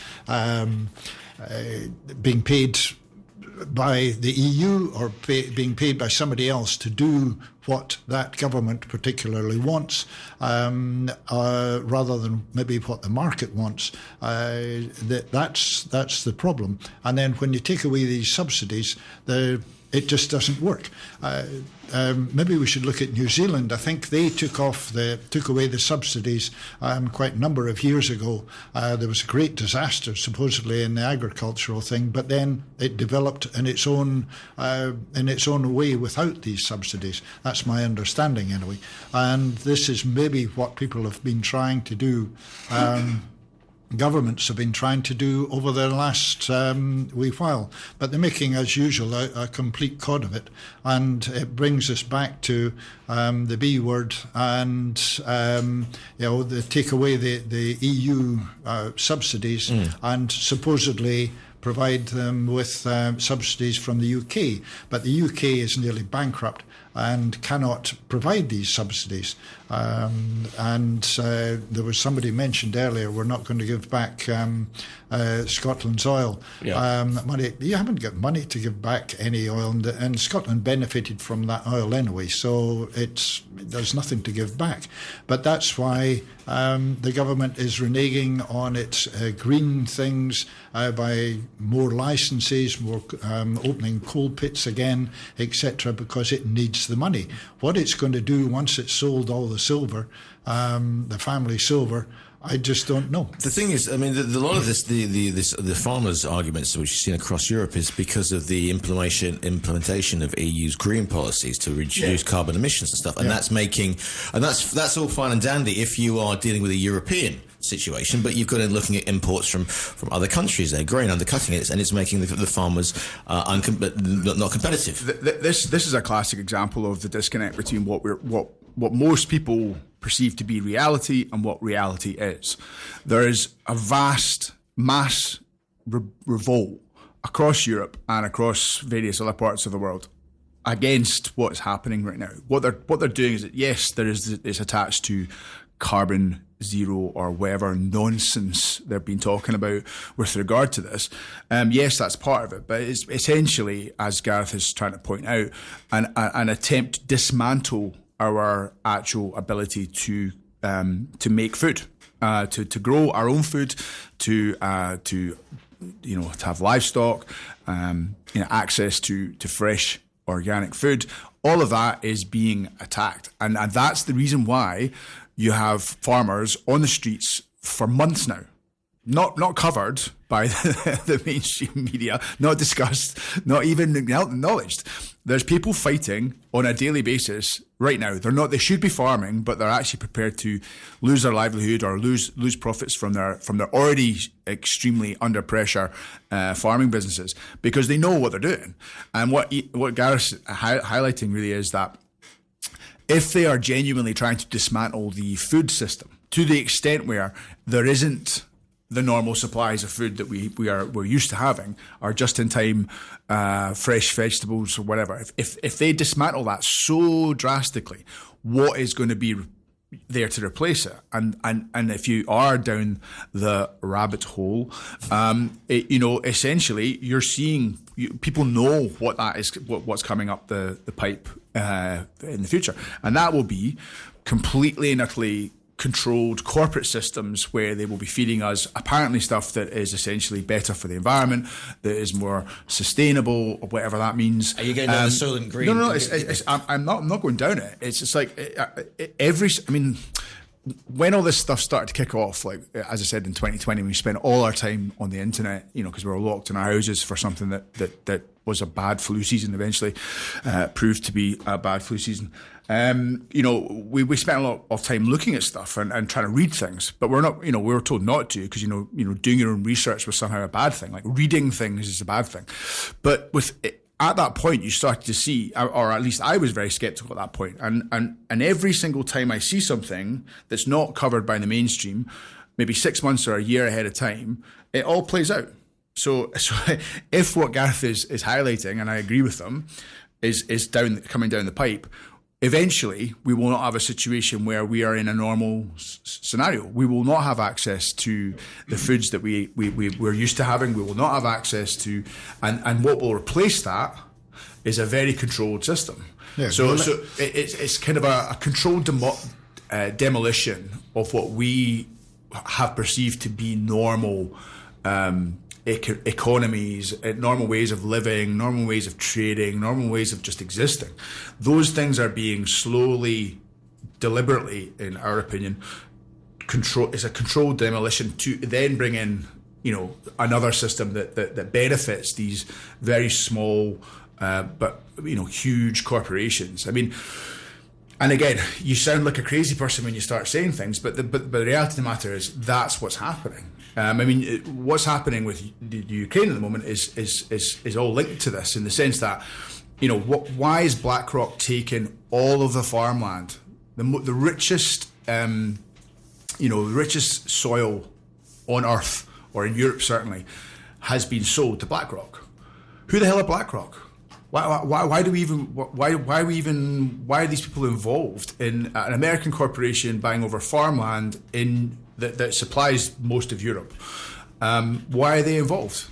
by the EU or being paid by somebody else to do what that government particularly wants, rather than maybe what the market wants. That's the problem. And then when you take away these subsidies, it just doesn't work. Maybe we should look at New Zealand. I think they took away the subsidies quite a number of years ago. There was a great disaster supposedly in the agricultural thing, but then it developed in its own way without these subsidies. That's my understanding anyway. And this is maybe what people have been trying to do governments have been trying to do over the last wee while. But they're making, as usual, a complete cod of it. And it brings us back to the B word and, they take away the EU subsidies and supposedly provide them with subsidies from the UK. But the UK is nearly bankrupt and cannot provide these subsidies. There was somebody mentioned earlier, we're not going to give back Scotland's oil money. You haven't got money to give back any oil, and Scotland benefited from that oil anyway, so there's nothing to give back. But that's why the government is reneging on its green things by more licenses, more opening coal pits again, etc., because it needs the money. What it's going to do once it's sold all the silver, the family silver, I just don't know. The thing is, I mean, a lot of the farmers' arguments which you've seen across Europe is because of the implementation of EU's green policies to reduce carbon emissions and stuff, and that's all fine and dandy if you are dealing with a European situation, but you've got to looking at imports from other countries. They're grain undercutting it, and it's making the farmers not competitive. This is a classic example of the disconnect between what most people perceive to be reality and what reality is. There is a vast mass revolt across Europe and across various other parts of the world against what's happening right now. What they're doing is that, yes, it's attached to carbon zero or whatever nonsense they've been talking about with regard to this. Yes, that's part of it, but it's essentially, as Gareth is trying to point out, an attempt to dismantle our actual ability to make food, to grow our own food, to have livestock, access to fresh organic food. All of that is being attacked, and that's the reason why you have farmers on the streets for months now, not covered by the mainstream media, not discussed, not even acknowledged. There's people fighting on a daily basis right now. They should be farming, but they're actually prepared to lose their livelihood or lose profits from their already extremely under pressure farming businesses because they know what they're doing. And what Gareth's highlighting really is that if they are genuinely trying to dismantle the food system to the extent where there isn't the normal supplies of food that we're used to having, or just in time fresh vegetables or whatever, if they dismantle that so drastically, what is going to be there to replace it? And if you are down the rabbit hole, essentially you're seeing people know what that is, what's coming up the pipe in the future, and that will be completely and utterly controlled corporate systems where they will be feeding us apparently stuff that is essentially better for the environment, that is more sustainable, or whatever that means. Are you going down the Soylent Green? No. I'm not going down it. It's just like when all this stuff started to kick off, like as I said in 2020, we spent all our time on the internet, because we were locked in our houses for something that was a bad flu season. Eventually, proved to be a bad flu season. We spent a lot of time looking at stuff and trying to read things, but we're not. We were told not to because doing your own research was somehow a bad thing. Like reading things is a bad thing, but at that point, you started to see, or at least I was very skeptical at that point. And every single time I see something that's not covered by the mainstream, maybe 6 months or a year ahead of time, it all plays out. So if what Gareth is highlighting, and I agree with them, is coming down the pipe, eventually we will not have a situation where we are in a normal scenario. We will not have access to the foods that we're used to having. We will not have access to, and what will replace that is a very controlled system. Yeah, so it's kind of a controlled demolition of what we have perceived to be normal economies, normal ways of living, normal ways of trading, normal ways of just existing. Those things are being slowly, deliberately, in our opinion, it's a controlled demolition to then bring in, another system that benefits these very small, but huge corporations. I mean, and again, you sound like a crazy person when you start saying things, but the reality of the matter is that's what's happening. I mean, what's happening with the Ukraine at the moment is all linked to this, in the sense that, you know, why is BlackRock taking all of the farmland, the richest, the richest soil on Earth, or in Europe certainly, has been sold to BlackRock? Who the hell are BlackRock? Why are these people involved in an American corporation buying over farmland that supplies most of Europe? Why are they involved?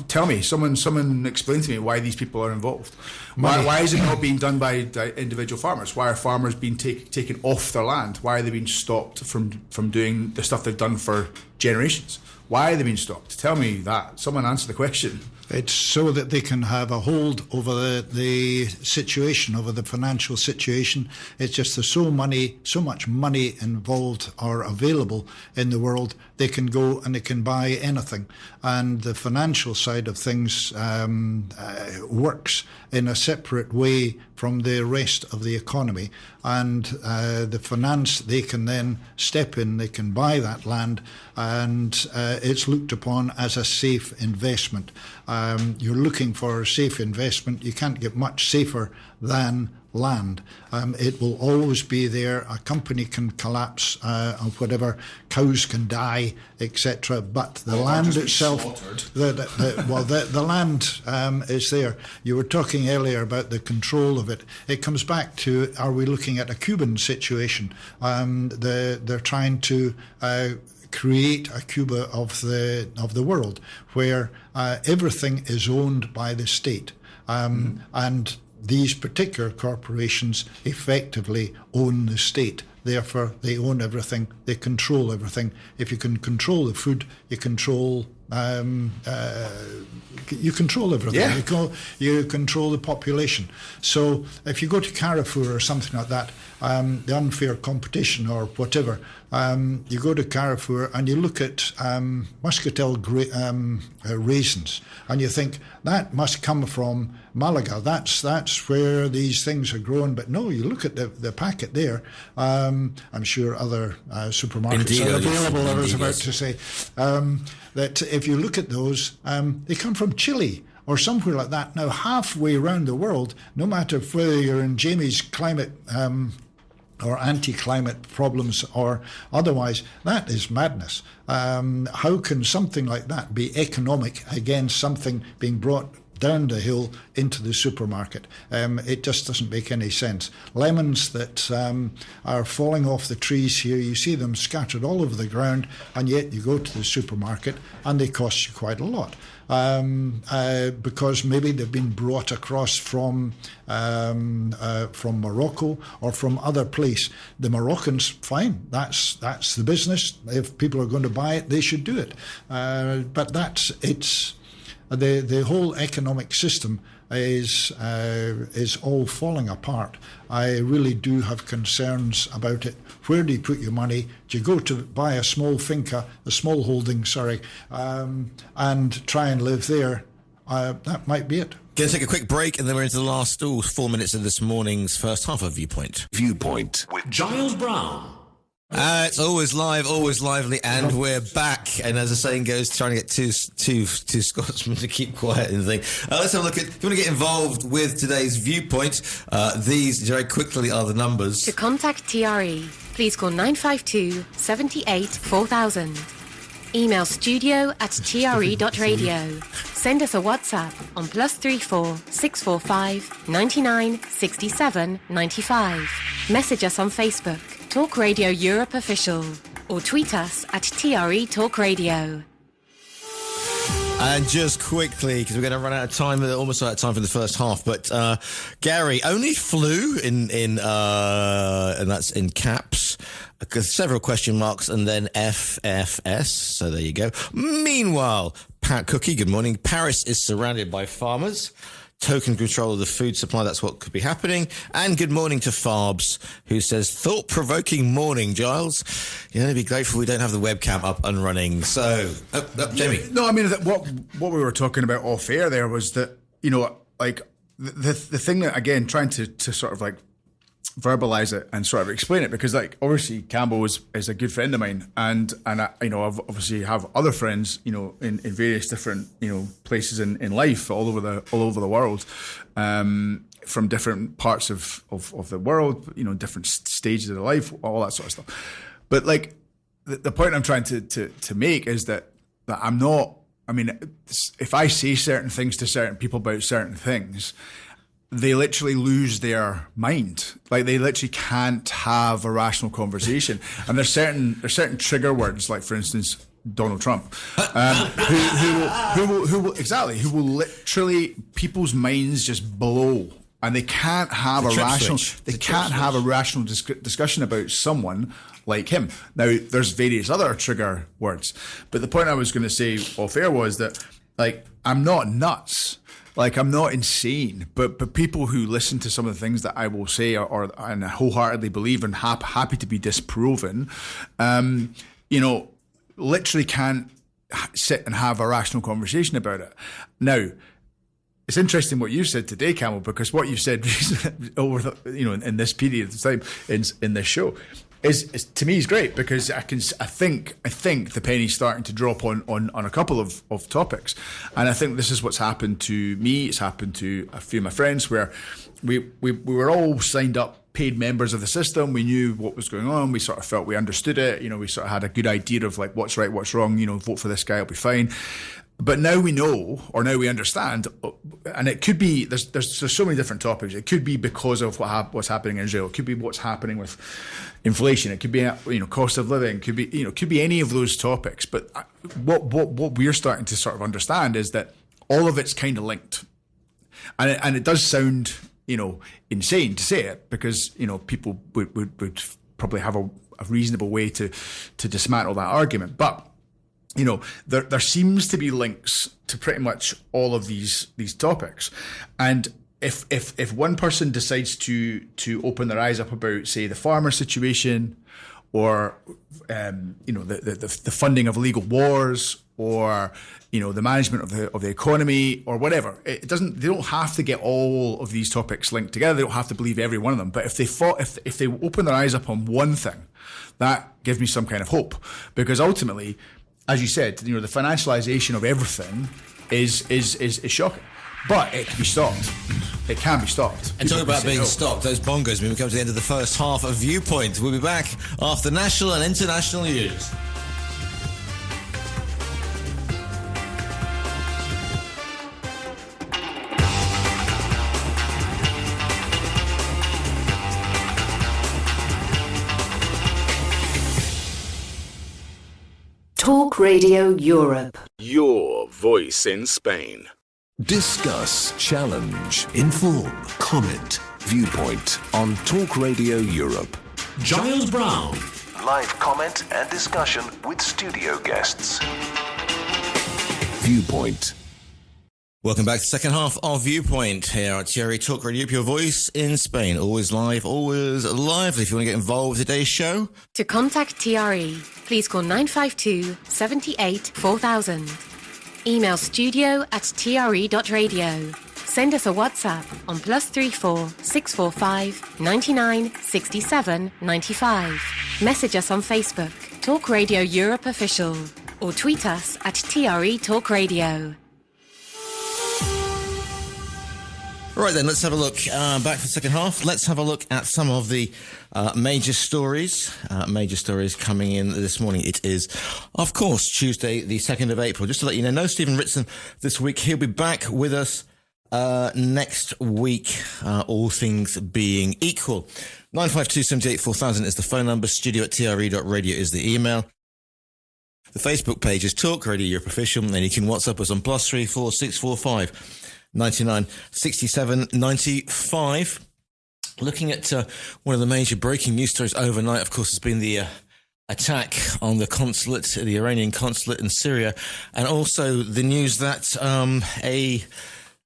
Tell me, someone explain to me why these people are involved. Why is it not being done by individual farmers? Why are farmers being taken off their land? Why are they being stopped from doing the stuff they've done for generations? Why are they being stopped? Tell me that. Someone answer the question. It's so that they can have a hold over the situation, over the financial situation. It's just there's so much money involved or available in the world, they can go and they can buy anything. And the financial side of things works in a separate way from the rest of the economy. And the finance, they can then step in, they can buy that land, and it's looked upon as a safe investment. You're looking for a safe investment. You can't get much safer than land. It will always be there. A company can collapse or whatever, cows can die, etc. But the land itself, the land is there. You were talking earlier about the control of it. It comes back to, are we looking at a Cuban situation? They're trying to create a Cuba of the world, where everything is owned by the state, and these particular corporations effectively own the state. Therefore, they own everything. They control everything. If you can control the food, you control everything. Yeah. You control the population. So if you go to Carrefour or something like that, the unfair competition or whatever, you go to Carrefour and you look at muscatel raisins, and you think that must come from Malaga. That's where these things are grown. But no, you look at the packet there. I'm sure other supermarkets are available. I was about to say that if you look at those, they come from Chile or somewhere like that. Now, halfway around the world, no matter whether you're in Jamie's climate or anti-climate problems or otherwise, that is madness. How can something like that be economic against something being brought down the hill into the supermarket? It just doesn't make any sense. Lemons that are falling off the trees here, you see them scattered all over the ground, and yet you go to the supermarket and they cost you quite a lot. Because maybe they've been brought across from Morocco or from other place. The Moroccans, fine, that's the business. If people are going to buy it, they should do it. But it's the whole economic system is all falling apart. I really do have concerns about it. Where do you put your money? Do you go to buy a small finca, a small holding, and try and live there? That might be it. Going to take a quick break, and then we're into the last 4 minutes of this morning's first half of Viewpoint. Viewpoint with Giles Brown. It's always live, always lively, and we're back. And as the saying goes, trying to get two Scotsmen to keep quiet and think. Let's have a look at, if you want to get involved with today's Viewpoint, these very quickly are the numbers. To contact TRE, please call 952 78 4000. Email studio@tre.radio. Send us a WhatsApp on +34 645 99 67 95. Message us on Facebook, Talk Radio Europe Official, or tweet us at TRE Talk Radio. And just quickly, because we're going to run out of time, almost out of time for the first half, but Gary, only flew in and that's in caps, several question marks, and then FFS, so there you go. Meanwhile, Pat Cookie, good morning. Paris is surrounded by farmers. Token control of the food supply, that's what could be happening. And good morning to Farbs, who says, thought-provoking morning, Giles. You're going to be grateful we don't have the webcam up and running. So, Jamie. No, I mean, what we were talking about off air there was that, you know, like the thing that, again, trying to sort of like verbalize it and sort of explain it, because like obviously Campbell is a good friend of mine, and I, I've obviously have other friends in various different places in life all over the world, from different parts of the world, different stages of their life, all that sort of stuff. But like the point I'm trying to make is that I'm not. I mean, if I say certain things to certain people about certain things, they literally lose their mind. Like they literally can't have a rational conversation. And there's certain trigger words, like for instance, Donald Trump, who will literally, people's minds just blow, and they can't have a rational discussion about someone like him. Now, there's various other trigger words, but the point I was going to say off air was that, like, I'm not nuts. Like, I'm not insane, but people who listen to some of the things that I will say and wholeheartedly believe and happy to be disproven, literally can't sit and have a rational conversation about it. Now, it's interesting what you said today, Camel, because what you've said over in this period of time in this show is to me is great, because I think the penny's starting to drop on a couple of topics, and I think this is what's happened to me. It's happened to a few of my friends, where we were all signed up, paid members of the system. We knew what was going on. We sort of felt we understood it. We sort of had a good idea of like what's right, what's wrong. Vote for this guy, it'll be fine. But now we know, or now we understand, and it could be there's so many different topics. It could be because of what's happening in Israel. It could be what's happening with inflation. It could be cost of living. It could be any of those topics. But what we're starting to sort of understand is that all of it's kind of linked, and it does sound insane to say it, because people would probably have a reasonable way to dismantle that argument, but. There seems to be links to pretty much all of these topics, and if one person decides to open their eyes up about, say, the farmer situation, or the funding of illegal wars, or the management of the economy, or whatever, they don't have to get all of these topics linked together. They don't have to believe every one of them. But if they open their eyes up on one thing, that gives me some kind of hope, because ultimately, as you said, the financialization of everything is shocking, but it can be stopped. It can be stopped. And talking about being stopped, those bongos mean we come to the end of the first half of Viewpoint. We'll be back after national and international news. Talk Radio Europe. Your voice in Spain. Discuss, challenge, inform, comment, Viewpoint on Talk Radio Europe. Giles Brown. Live comment and discussion with studio guests. Viewpoint. Welcome back to the second half of Viewpoint here at TRE Talk Radio, your voice in Spain. Always live, always lively. If you want to get involved with today's show. To contact TRE, please call 952 78 4000. Email studio@tre.radio. Send us a WhatsApp on +34 645 99 67 95. Message us on Facebook, Talk Radio Europe Official, or tweet us at TRE Talk Radio. Right then, let's have a look back for the second half. Let's have a look at some of the major stories coming in this morning. It is, of course, Tuesday, the 2nd of April. Just to let you know, no Stephen Ritson this week. He'll be back with us next week, all things being equal. 952 78 4000 is the phone number. studio@tre.radio is the email. The Facebook page is Talk Radio Europe Official, and you can WhatsApp us on +34 645 99 67 95. Looking at one of the major breaking news stories overnight, of course, has been the attack on the consulate, the Iranian consulate in Syria, and also the news that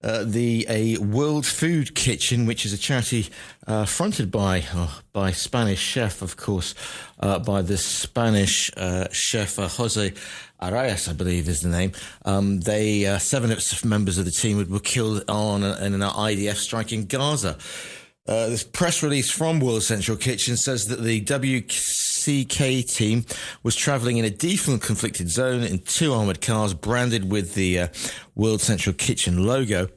a World Food Kitchen, which is a charity fronted by Spanish chef, of course, by the Spanish chef Jose Arias, I believe is the name. They 7 members of the team were killed in an IDF strike in Gaza. This press release from World Central Kitchen says that the WCK team was travelling in a conflicted zone in 2 armoured cars branded with the World Central Kitchen logo.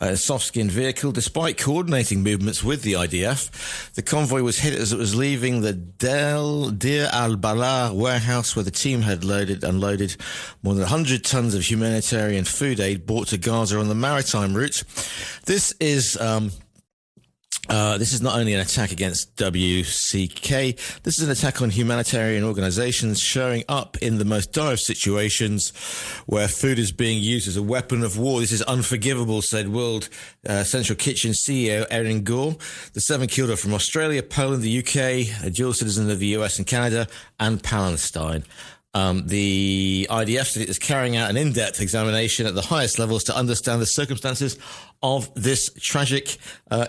A soft-skinned vehicle, despite coordinating movements with the IDF. The convoy was hit as it was leaving the Deir al-Balah warehouse where the team had unloaded more than 100 tons of humanitarian food aid brought to Gaza on the maritime route. This is not only an attack against WCK, this is an attack on humanitarian organizations showing up in the most dire situations where food is being used as a weapon of war. This is unforgivable, said World Central Kitchen CEO Erin Gore. The 7 killed are from Australia, Poland, the UK, a dual citizen of the US and Canada, and Palestine. The IDF is carrying out an in-depth examination at the highest levels to understand the circumstances of this tragic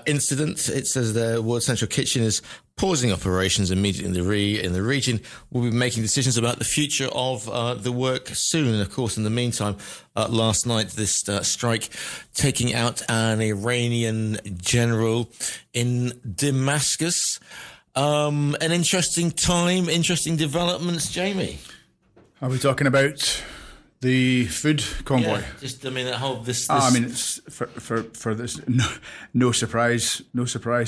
incident. It says the World Central Kitchen is pausing operations immediately in the region. We'll be making decisions about the future of the work soon. And of course, in the meantime, last night, this strike taking out an Iranian general in Damascus. An interesting time, interesting developments, Jamie. Are we talking about the food convoy? Yeah, that whole this. I mean, it's for this no surprise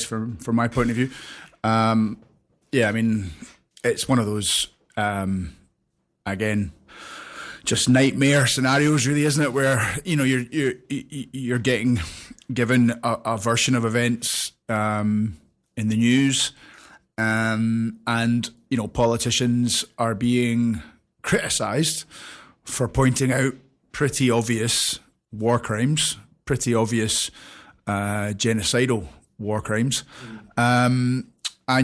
from my point of view. Yeah, I mean, it's one of those again, just nightmare scenarios, really, isn't it? Where you're getting given a version of events in the news, and politicians are being criticised for pointing out pretty obvious war crimes, pretty obvious genocidal war crimes, and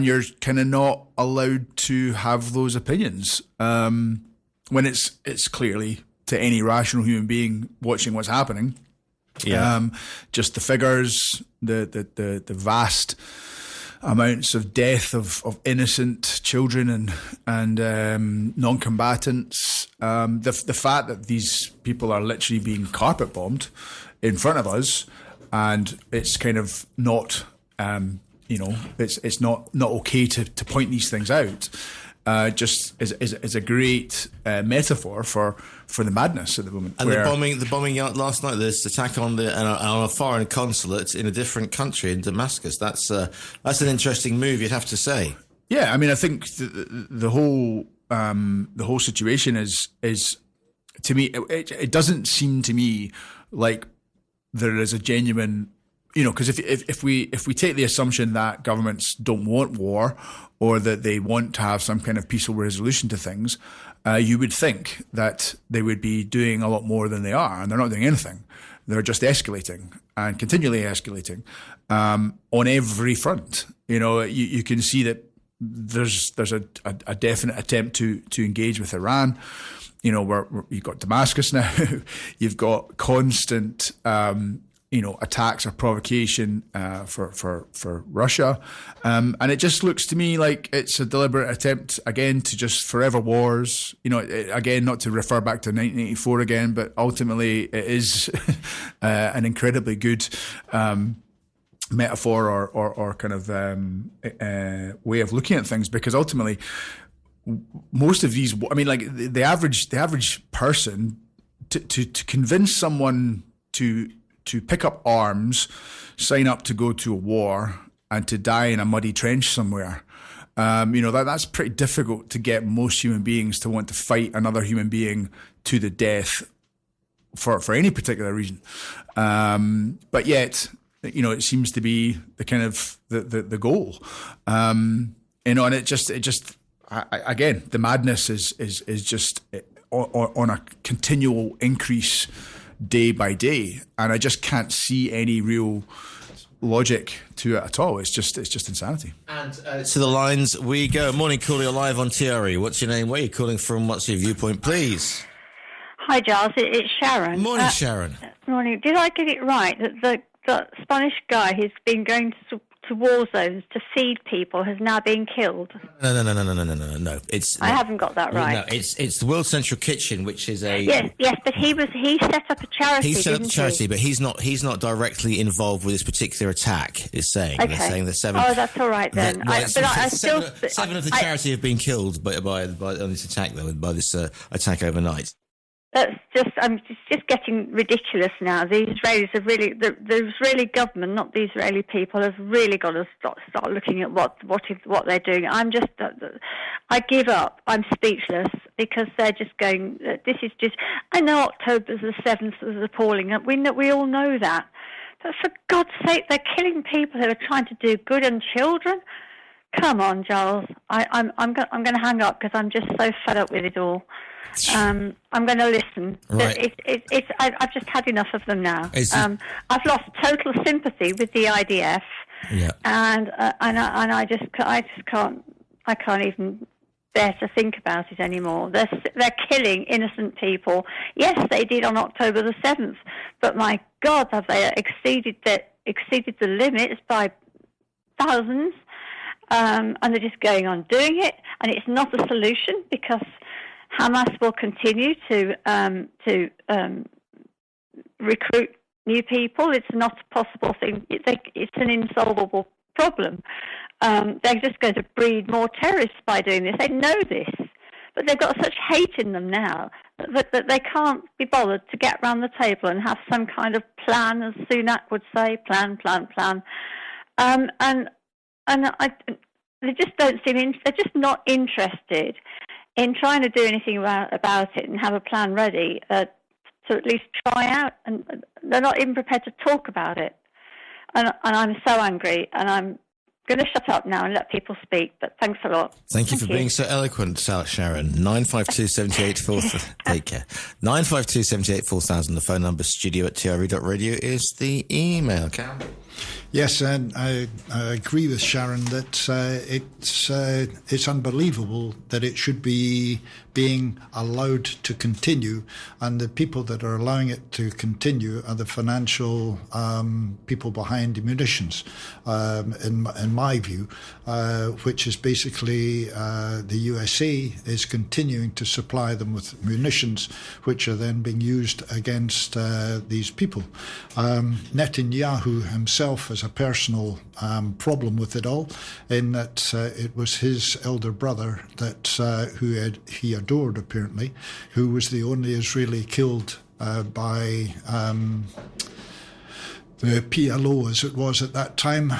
you're kind of not allowed to have those opinions when it's clearly, to any rational human being watching what's happening, just the figures, the vast amounts of death of innocent children and non-combatants. The fact that these people are literally being carpet bombed in front of us, and it's kind of not, it's not okay to point these things out. Just is a great metaphor for the madness at the moment. And the bombing last night, this attack on a foreign consulate in a different country in Damascus. That's an interesting move, you'd have to say. Yeah, I mean, I think the whole situation is to me, it doesn't seem to me like there is a genuine, because if we take the assumption that governments don't want war, or that they want to have some kind of peaceful resolution to things, you would think that they would be doing a lot more than they are, and they're not doing anything. They're just escalating and continually escalating on every front. You can see that there's a definite attempt to engage with Iran. You've got Damascus now. You've got constant attacks or provocation for Russia, and it just looks to me like it's a deliberate attempt again to just forever wars. Again, not to refer back to 1984 again, but ultimately it is an incredibly good metaphor or kind of way of looking at things, because ultimately most of these, I mean, like the average person to convince someone to pick up arms, sign up to go to a war, and to die in a muddy trench somewhere. That's pretty difficult to get most human beings to want to fight another human being to the death for any particular reason. But yet, it seems to be the kind of the goal. And it just again, the madness is just on a continual increase day by day, and I just can't see any real logic to it at all. It's just insanity. And to the lines we go. Morning, caller, you're live on TRE. What's your name? Where are you calling from? What's your viewpoint, please? Hi, Giles. It's Sharon. Morning, Sharon. Morning. Did I get it right that the Spanish guy who's been going to to war zones to feed people has now been killed. No. I haven't got that right. No, it's the World Central Kitchen, which is a yes, but he set up a charity. He set up a charity, but he's not directly involved with this particular attack. Is saying okay. They're saying the seven. Oh, that's all right then. Seven of the charity have been killed by on this attack, though, by this attack overnight. I'm just getting ridiculous now. The Israelis have really, the Israeli government, not the Israeli people, have really got to start looking at what they're doing. I give up. I'm speechless because they're just going. This is just. I know October the 7th was appalling. We all know that, but for God's sake, they're killing people who are trying to do good and children. Come on, Giles. I'm going to hang up because I'm just so fed up with it all. I'm going to listen. Right. I've just had enough of them now. I've lost total sympathy with the IDF. Yeah. And I just can't. I can't even bear to think about it anymore. They're killing innocent people. Yes, they did on October the 7th, but my God, have they exceeded the limits by thousands? And they're just going on doing it, and it's not a solution because Hamas will continue to recruit new people. It's not a possible thing. It's an insolvable problem. They're just going to breed more terrorists by doing this. They know this, but they've got such hate in them now that they can't be bothered to get round the table and have some kind of plan, as Sunak would say, plan. They just don't seem. They're just not interested in trying to do anything about it and have a plan ready to at least try out. And they're not even prepared to talk about it. And I'm so angry. And I'm going to shut up now and let people speak. But thanks a lot. Thank you for being so eloquent, Sharon. 952-78-4000. Take care. 952-78-4000. The phone number, studio@tre.radio is the email. Cam? Yes, and I agree with Sharon that it's unbelievable that it should be being allowed to continue, and the people that are allowing it to continue are the financial people behind the munitions, in my view, which is basically the USA is continuing to supply them with munitions, which are then being used against these people. Netanyahu himself has a personal problem with it all, in that it was his elder brother that he adored, apparently, who was the only Israeli killed by the PLO, as it was at that time,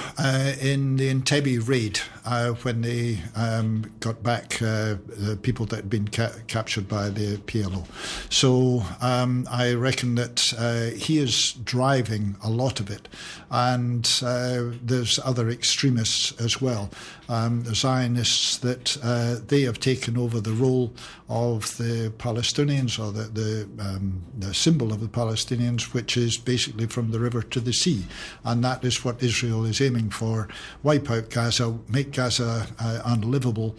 in the Entebbe raid, when they got back the people that had been captured by the PLO. So I reckon that he is driving a lot of it. And there's other extremists as well. The Zionists, that they have taken over the role of the Palestinians, or the symbol of the Palestinians, which is basically from the river to the sea. And that is what Israel is aiming for. Wipe out Gaza, make Gaza unlivable.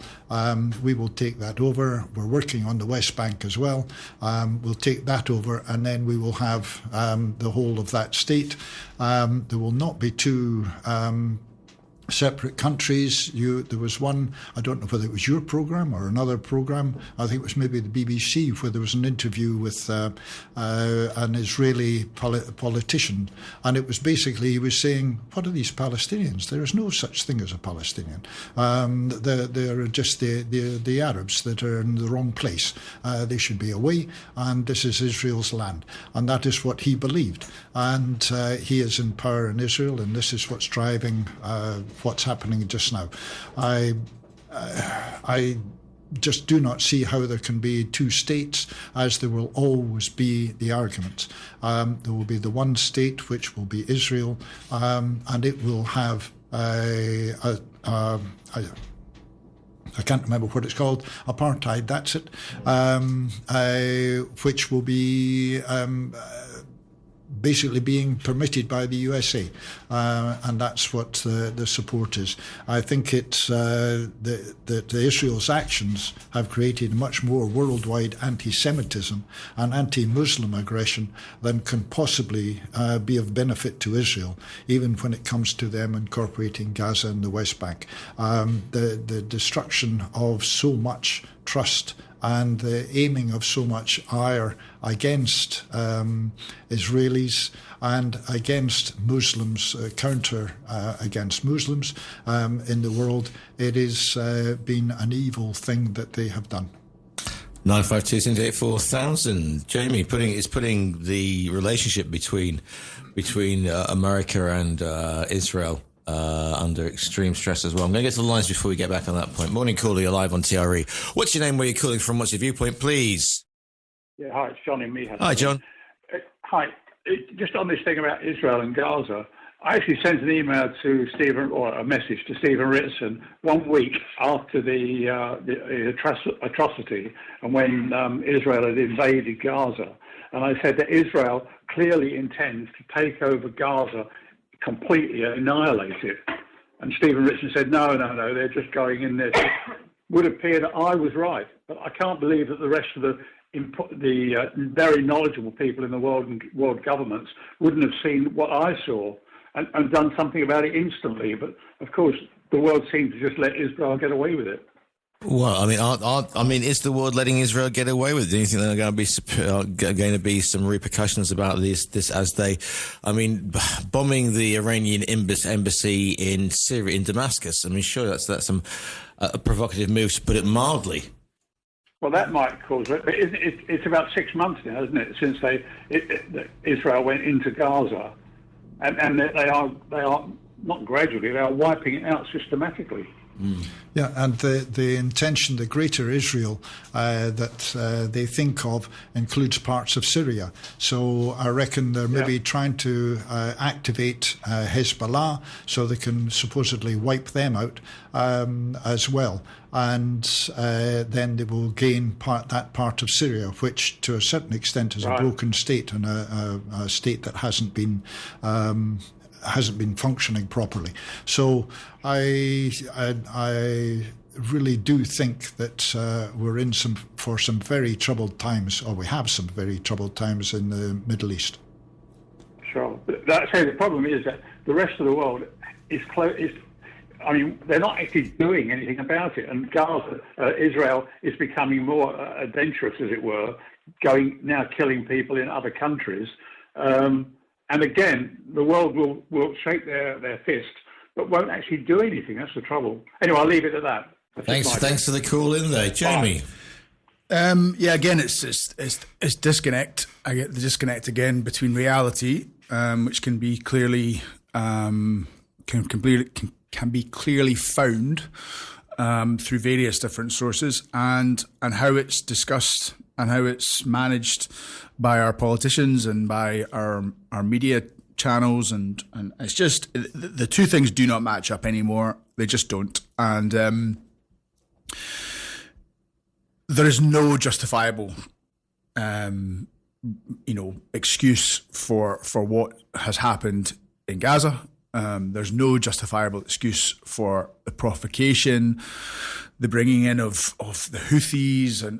We will take that over. We're working on the West Bank as well. We'll take that over, and then we will have the whole of that state. There will not be two separate countries. There was one, I don't know whether it was your programme or another programme, I think it was maybe the BBC, where there was an interview with an Israeli politician, and it was basically, he was saying, what are these Palestinians? There is no such thing as a Palestinian. They're just the Arabs that are in the wrong place. They should be away, and this is Israel's land. And that is what he believed. And he is in power in Israel, and this is what's driving what's happening just now. I just do not see how there can be two states, as there will always be the arguments. There will be the one state, which will be Israel, and it will have I can't remember what it's called, apartheid, that's it, which will be basically being permitted by the USA, and that's what the support is. I think it's that Israel's actions have created much more worldwide anti-Semitism and anti-Muslim aggression than can possibly be of benefit to Israel, even when it comes to them incorporating Gaza and the West Bank. The destruction of so much trust and the aiming of so much ire against Israelis and against Muslims, counter against Muslims in the world, it has been an evil thing that they have done. 952-684-1000. Jamie, putting the relationship between America and Israel under extreme stress as well. I'm going to get to the lines before we get back on that point. Morning caller, you're live on TRE. What's your name, where you're calling from, what's your viewpoint, please? Yeah, hi, it's John in Meehan. Hi, John. Hi. Just on this thing about Israel and Gaza, I actually sent an email to Stephen, or a message to Stephen Richardson 1 week after the atrocity and when Israel had invaded Gaza. And I said that Israel clearly intends to take over Gaza completely, annihilate it. And Stephen Richardson said, no, they're just going in there. It would appear that I was right, but I can't believe that the rest of the very knowledgeable people in the world governments wouldn't have seen what I saw and done something about it instantly. But of course, the world seems to just let Israel get away with it. Well, I mean, is the world letting Israel get away with it? Do you think there are going to be some repercussions about this as they, bombing the Iranian embassy in Syria, in Damascus? I mean, sure, that's a provocative move, to put it mildly. Well, that might cause it, but it's about 6 months now, isn't it, since Israel went into Gaza, and they are not gradually, they are wiping it out systematically. Mm. Yeah, and the intention, the greater Israel that they think of includes parts of Syria. So I reckon they're maybe trying to activate Hezbollah so they can supposedly wipe them out as well. And then they will gain that part of Syria, which to a certain extent is a broken state and a state that hasn't been functioning properly. So I really do think that we're in for some very troubled times, or we have some very troubled times in the Middle East. Sure. The problem is that the rest of the world is they're not actually doing anything about it. And Gaza, Israel is becoming more adventurous, as it were, now killing people in other countries. And again, the world will shake their fist, but won't actually do anything. That's the trouble. Anyway, I'll leave it at that. Thanks for the call in there, Jamie. Again, it's disconnect. I get the disconnect again between reality, which can be clearly can be clearly found through various different sources, and how it's discussed and how it's managed by our politicians and by our media channels, and it's just the two things do not match up anymore. They just don't, and there is no justifiable excuse for what has happened in Gaza. There's no justifiable excuse for the provocation, the bringing in of the Houthis, and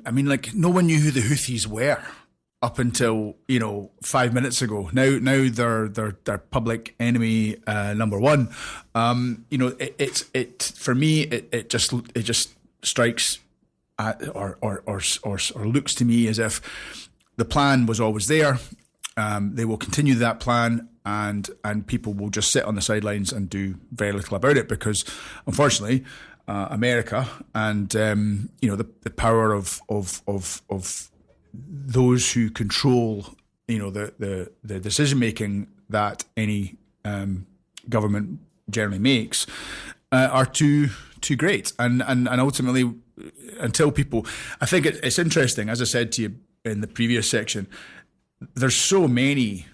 no one knew who the Houthis were up until 5 minutes ago. Now they're public enemy number one. For me it just strikes at, or looks to me as if the plan was always there. They will continue that plan, and people will just sit on the sidelines and do very little about it, because unfortunately America and the power of those who control the decision making that any government generally makes are too great, and ultimately, until people, I think it's interesting, as I said to you in the previous section, there's so many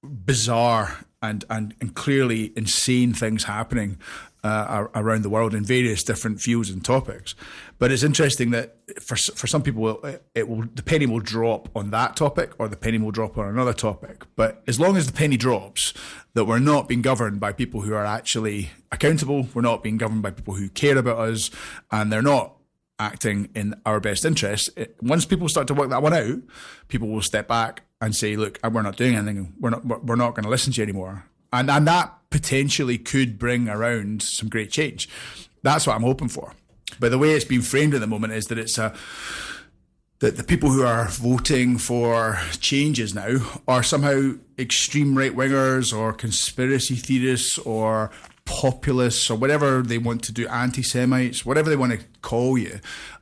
bizarre and clearly insane things happening around the world in various different fields and topics. But it's interesting that for some people, the penny will drop on that topic, or the penny will drop on another topic. But as long as the penny drops, that we're not being governed by people who are actually accountable, we're not being governed by people who care about us, and they're not acting in our best interest. Once people start to work that one out, people will step back and say, look, we're not doing anything. We're not going to listen to you anymore. And that potentially could bring around some great change. That's what I'm hoping for. But the way it's been framed at the moment is that it's that the people who are voting for changes now are somehow extreme right-wingers or conspiracy theorists or populists or whatever they want to do, anti-Semites, whatever they want to call you.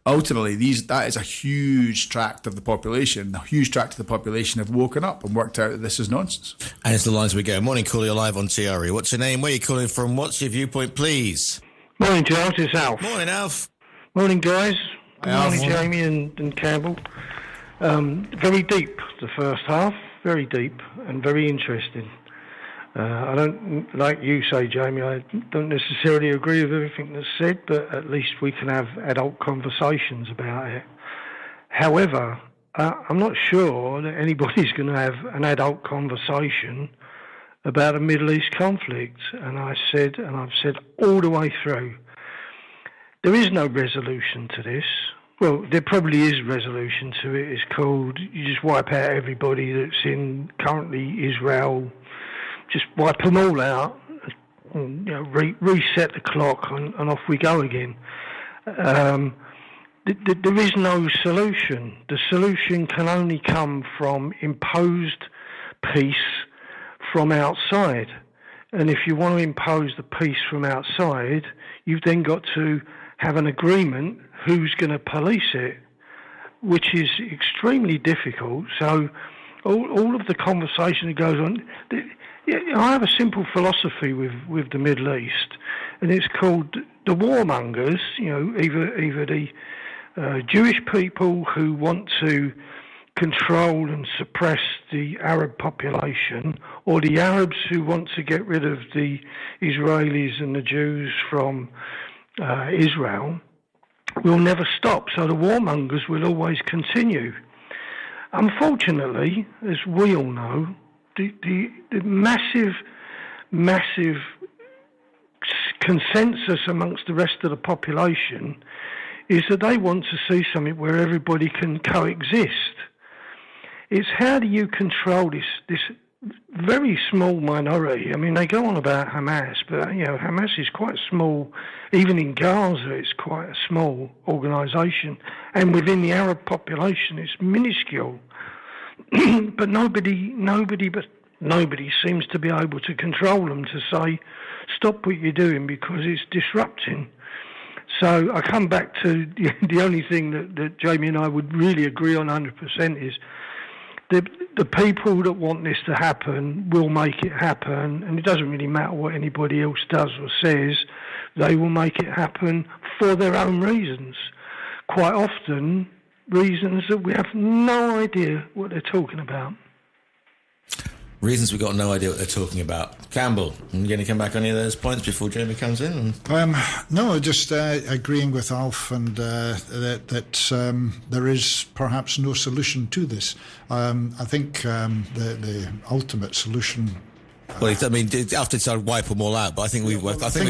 Ultimately, that is a huge tract of the population. A huge tract of the population have woken up and worked out that this is nonsense. And it's the lines we go. Morning, caller, you're live on TRE. What's your name? Where are you calling from? What's your viewpoint, please? Morning, Giles. It's Alf. Morning, Alf. Morning, guys. Morning, Jamie and Campbell. Very deep, the first half. Very deep and very interesting. I don't, like you say, Jamie, I don't necessarily agree with everything that's said, but at least we can have adult conversations about it. However, I'm not sure that anybody's going to have an adult conversation about a Middle East conflict. And I've said all the way through, there is no resolution to this. Well, there probably is resolution to it. It's called, you just wipe out everybody that's in currently Israel, just wipe them all out, reset the clock, and off we go again. There is no solution. The solution can only come from imposed peace from outside. And if you want to impose the peace from outside, you've then got to have an agreement who's going to police it, which is extremely difficult. So all of the conversation that goes on... I have a simple philosophy with the Middle East, and it's called the warmongers, either the Jewish people who want to control and suppress the Arab population, or the Arabs who want to get rid of the Israelis and the Jews from Israel, will never stop. So the warmongers will always continue. Unfortunately, as we all know, the massive consensus amongst the rest of the population is that they want to see something where everybody can coexist. It's how do you control this very small minority? I mean, they go on about Hamas, but Hamas is quite small. Even in Gaza, it's quite a small organisation, and within the Arab population, it's minuscule. But nobody seems to be able to control them, to say, stop what you're doing because it's disrupting. So I come back to the only thing that Jamie and I would really agree on 100% is the people that want this to happen will make it happen, and it doesn't really matter what anybody else does or says, they will make it happen for their own reasons. Quite often, reasons that we have no idea what they're talking about. Reasons we've got no idea what they're talking about. Campbell, are you going to come back on any of those points before Jamie comes in? No, just agreeing with Alf and that there is perhaps no solution to this. I think the ultimate solution... Well, I mean, after to wipe them all out, but I think we've gone past the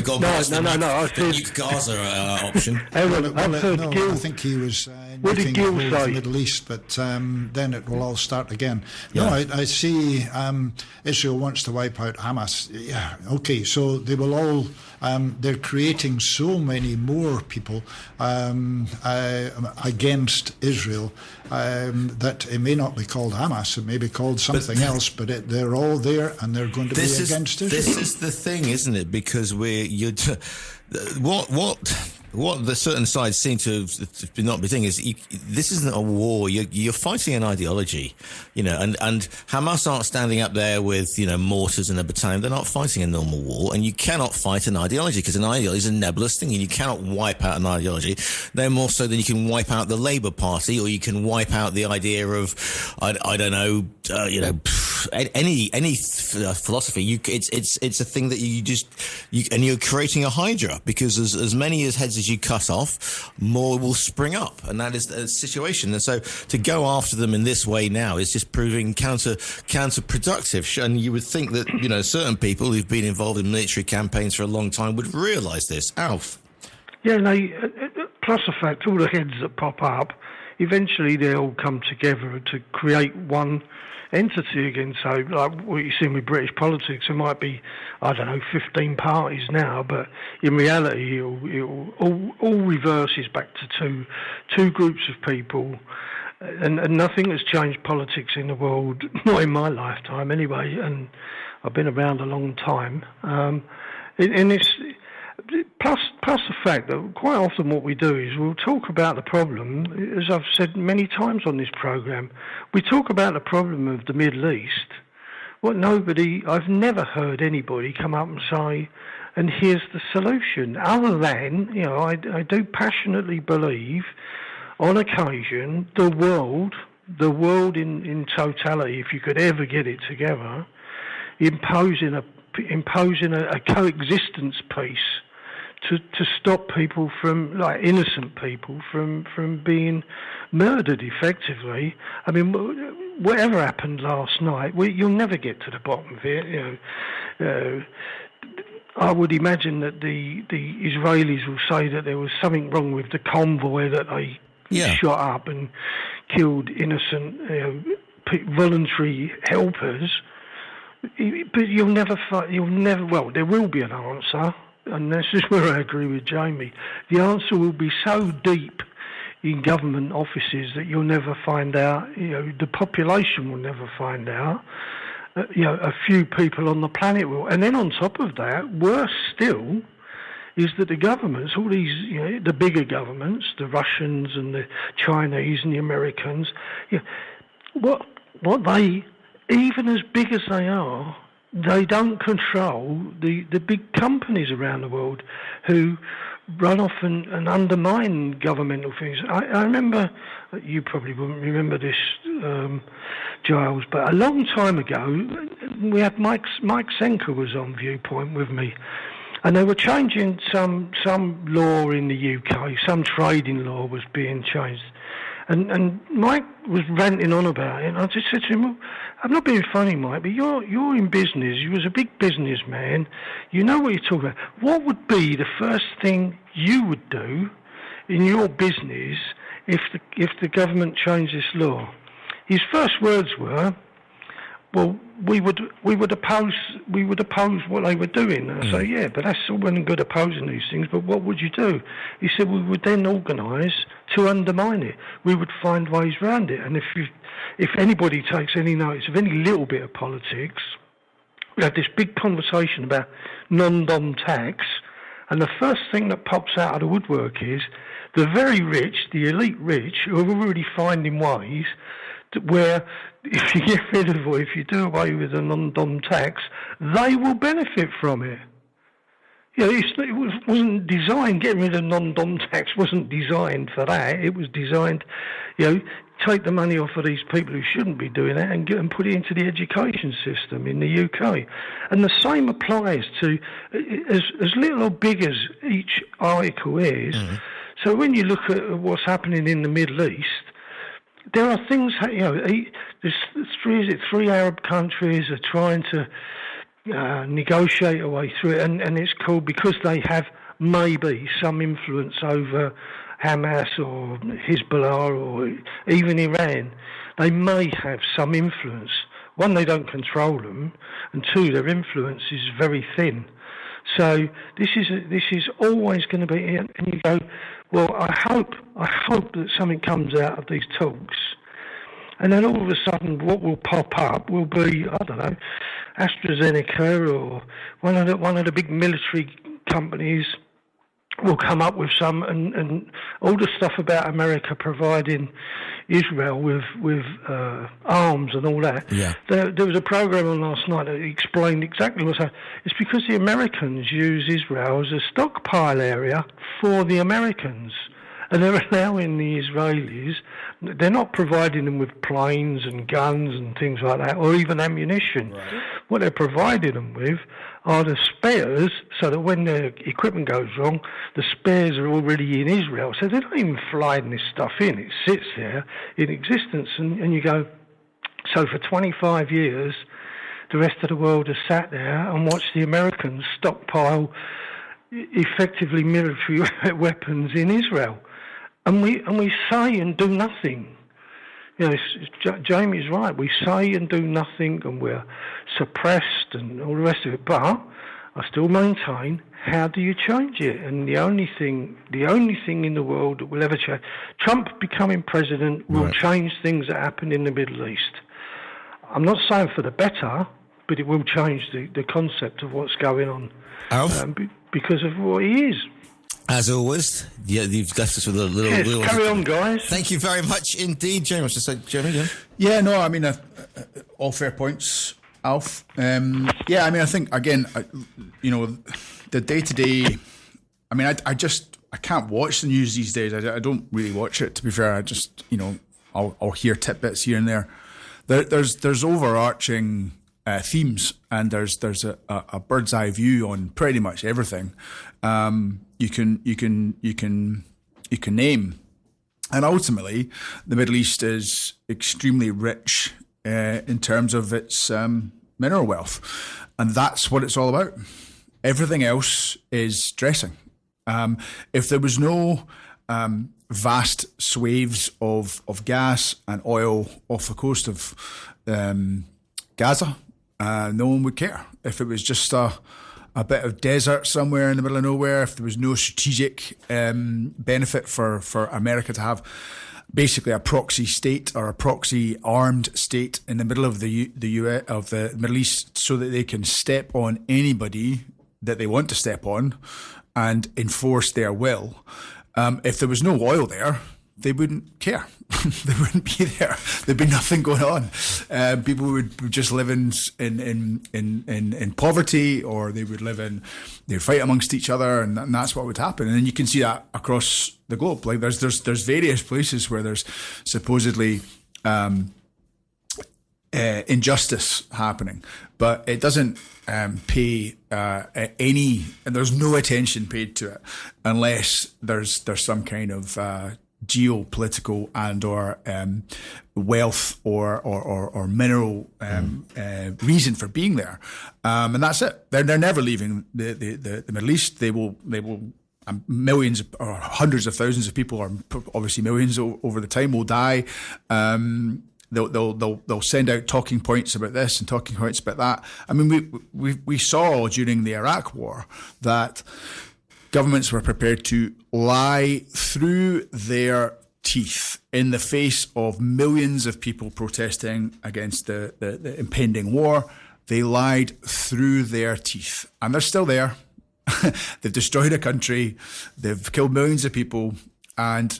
nuke Gaza option. I think he was looking at the Middle East, but then it will all start again. Yeah. No, I see Israel wants to wipe out Hamas. Yeah, okay, so they will all... they're creating so many more people against Israel that it may not be called Hamas, it may be called something else, but they're all there and they're going to be against Israel. This is the thing, isn't it? Because what the certain sides seem to not be thinking is this isn't a war. You're fighting an ideology, and Hamas aren't standing up there with mortars and a battalion. They're not fighting a normal war, and you cannot fight an ideology because an ideology is a nebulous thing, and you cannot wipe out an ideology. No more so than you can wipe out the Labour Party, or you can wipe out the idea of I don't know, any philosophy, it's a thing that and you're creating a hydra, because as many heads as you cut off, more will spring up, and that is the situation. And so to go after them in this way now is just proving counterproductive. And you would think that certain people who've been involved in military campaigns for a long time would realise this. Alf. Yeah, plus the fact all the heads that pop up, eventually they all come together to create one entity again. So, like what you're seeing with British politics, there might be, 15 parties now, but in reality, it all reverses back to two groups of people, and nothing has changed politics in the world, not in my lifetime anyway, and I've been around a long time, and it's... Plus the fact that quite often what we do is we'll talk about the problem, as I've said many times on this programme, we talk about the problem of the Middle East. I've never heard anybody come up and say, and here's the solution, other than, I do passionately believe, on occasion, the world in totality, if you could ever get it together, imposing a coexistence peace to stop people from, like innocent people, from being murdered effectively. I mean, whatever happened last night, you'll never get to the bottom of it. I would imagine that the Israelis will say that there was something wrong with the convoy that they shot up and killed innocent voluntary helpers. But there will be an answer, and this is where I agree with Jamie. The answer will be so deep in government offices that you'll never find out, the population will never find out, a few people on the planet will. And then on top of that, worse still, is that the governments, all these, the bigger governments, the Russians and the Chinese and the Americans, what they, even as big as they are, they don't control the big companies around the world who run off and undermine governmental things. I remember, you probably wouldn't remember this, Giles, but a long time ago, we had Mike Senker was on Viewpoint with me, and they were changing some law in the UK, some trading law was being changed. And Mike was ranting on about it, and I just said to him, well, I'm not being funny, Mike, but you're in business. You was a big businessman. You know what you're talking about. What would be the first thing you would do in your business if the government changed this law? His first words were, well, we would oppose what they were doing. And I say, yeah, but that's all well and good opposing these things, but what would you do? He said, we would then organise to undermine it. We would find ways around it. And if anybody takes any notice of any little bit of politics, we had this big conversation about non-dom tax, and the first thing that pops out of the woodwork is the very rich, the elite rich, who are already finding ways where if you get rid of, or if you do away with a non-dom tax, they will benefit from it. It wasn't designed, getting rid of non-dom tax wasn't designed for that. It was designed, take the money off of these people who shouldn't be doing that and put it into the education system in the UK. And the same applies to, as little or big as each article is. Mm-hmm. So when you look at what's happening in the Middle East, there are things, there's three Arab countries are trying to negotiate a way through it, and it's called, because they have maybe some influence over Hamas or Hezbollah or even Iran, they may have some influence. One, they don't control them, and two, their influence is very thin. So this is always going to be, and you go, well, I hope that something comes out of these talks, and then all of a sudden, what will pop up will be, I don't know, AstraZeneca or one of the big military companies will come up with some, and all the stuff about America providing Israel with arms and all that. Yeah. There was a program on last night that explained exactly what's happening. It's because the Americans use Israel as a stockpile area for the Americans. and they're allowing the Israelis, they're not providing them with planes and guns and things like that, or even ammunition. Right. What they're providing them with are the spares, so that when their equipment goes wrong, the spares are already in Israel. So they're not even flying this stuff in. It sits there in existence, and you go, so for 25 years, the rest of the world has sat there and watched the Americans stockpile effectively military weapons in Israel. And we say and do nothing. You know, Jamie's right. We say and do nothing, and we're suppressed and all the rest of it. But I still maintain, how do you change it? And the only thing in the world that will ever change, Trump becoming president will change things that happen in the Middle East. I'm not saying for the better, but it will change the concept of what's going on because of what he is. As always, you've left us with a little... Yes, carry on, guys. Thank you very much indeed, Jamie. What's to say, Jeremy? Yeah, no, I mean, all fair points, Alf. Yeah, I mean, I think, again, the day-to-day... I mean, I can't watch the news these days. I don't really watch it, to be fair. I just, I'll hear tidbits here and there. There's overarching themes, and there's a bird's eye view on pretty much everything. You can name, and ultimately, the Middle East is extremely rich in terms of its mineral wealth, and that's what it's all about. Everything else is dressing. If there was no vast swathes of gas and oil off the coast of Gaza, no one would care. If it was just a bit of desert somewhere in the middle of nowhere, if there was no strategic benefit for America to have basically a proxy state or a proxy armed state in the middle of the Middle East, so that they can step on anybody that they want to step on and enforce their will. If there was no oil there, they wouldn't care. They wouldn't be there. There'd be nothing going on. People would just live in poverty, or they'd fight amongst each other, and that's what would happen. And then you can see that across the globe. Like there's various places where there's supposedly injustice happening, but it doesn't pay any, and there's no attention paid to it unless there's some kind of geopolitical and or wealth or mineral reason for being there, and that's it. They're never leaving the Middle East. They will millions or hundreds of thousands of people, or obviously millions over the time, will die. They'll send out talking points about this and talking points about that. I mean, we saw during the Iraq War that governments were prepared to lie through their teeth in the face of millions of people protesting against the impending war. They lied through their teeth, and they're still there. They've destroyed a country. They've killed millions of people, and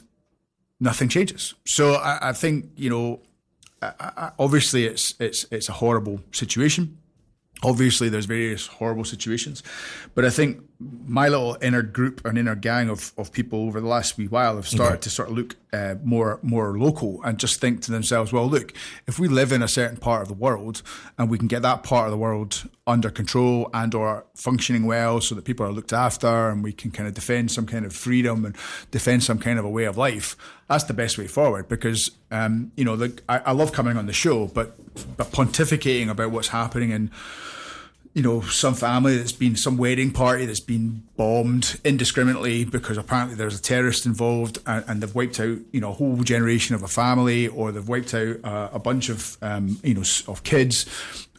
nothing changes. So I think, obviously it's a horrible situation. Obviously, there's various horrible situations, but I think my little inner group and inner gang of people over the last wee while have started to sort of look more local and just think to themselves, well, look, if we live in a certain part of the world and we can get that part of the world under control and or functioning well so that people are looked after and we can kind of defend some kind of freedom and defend some kind of a way of life, that's the best way forward. Because, I love coming on the show, but pontificating about what's happening in, some family that's been, some wedding party that's been bombed indiscriminately because apparently there's a terrorist involved, and they've wiped out, a whole generation of a family, or they've wiped out a bunch of, of kids.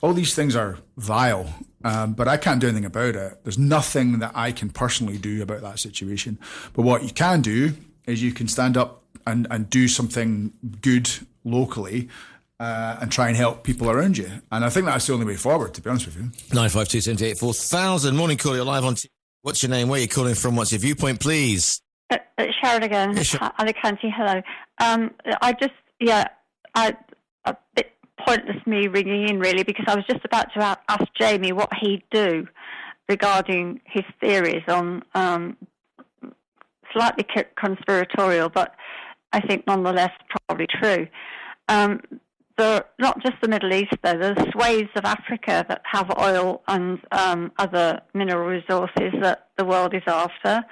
All these things are vile, but I can't do anything about it. There's nothing that I can personally do about that situation. But what you can do is you can stand up and do something good locally, and try and help people around you. And I think that's the only way forward, to be honest with you. 952 78 4000. Morning, caller. You're live on What's your name? Where are you calling from? What's your viewpoint, please? Sharon again, Alicante. Hello. A bit pointless me ringing in, really, because I was just about to ask Jamie what he'd do regarding his theories on slightly conspiratorial, but I think nonetheless probably true. Not just the Middle East, though. There's swathes of Africa that have oil and other mineral resources that the world is after.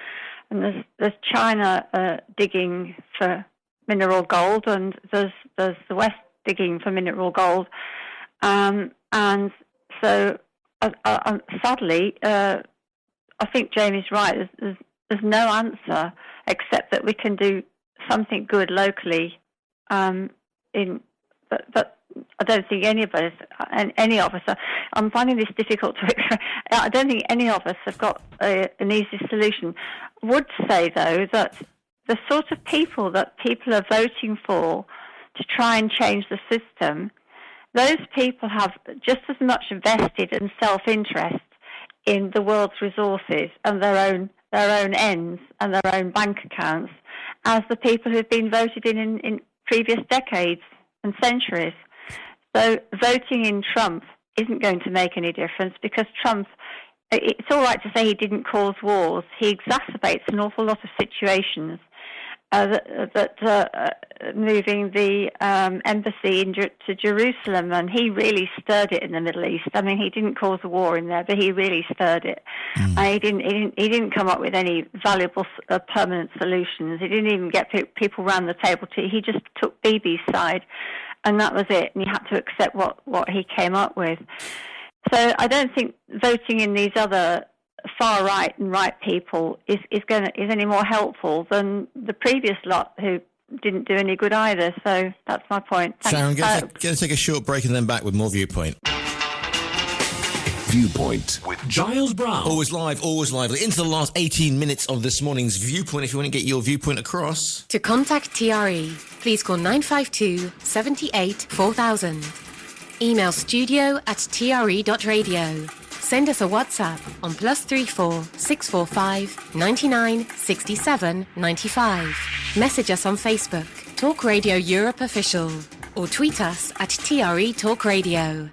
And there's China digging for mineral gold, and there's the West digging for mineral gold. And so, sadly, I think Jamie's right. There's no answer except that we can do something good locally. But I don't think any of us, I'm finding this difficult to explain. I don't think any of us have got an easy solution. Would say, though, that the sort of people that people are voting for to try and change the system, those people have just as much vested and self-interest in the world's resources and their own ends and their own bank accounts as the people who've been voted in previous decades and centuries. So voting in Trump isn't going to make any difference because Trump, it's all right to say he didn't cause wars. He exacerbates an awful lot of situations. Moving the embassy to Jerusalem, and he really stirred it in the Middle East. I mean, he didn't cause a war in there, but he really stirred it. He didn't come up with any valuable permanent solutions. He didn't even get people around the table to. He just took Bibi's side, and that was it. And you had to accept what he came up with. So I don't think voting in these other far right and right people is any more helpful than the previous lot who didn't do any good either. So that's my point. Thanks. Sharon, going to take a short break and then back with more Viewpoint. Viewpoint with Giles Brown. Always live, always lively. Into the last 18 minutes of this morning's Viewpoint. If you want to get your viewpoint across. To contact TRE, please call 952 78 4000. Email studio@tre.radio. Send us a WhatsApp on +34 645 99 67 95. Message us on Facebook, Talk Radio Europe Official, or tweet us at TRE Talk Radio.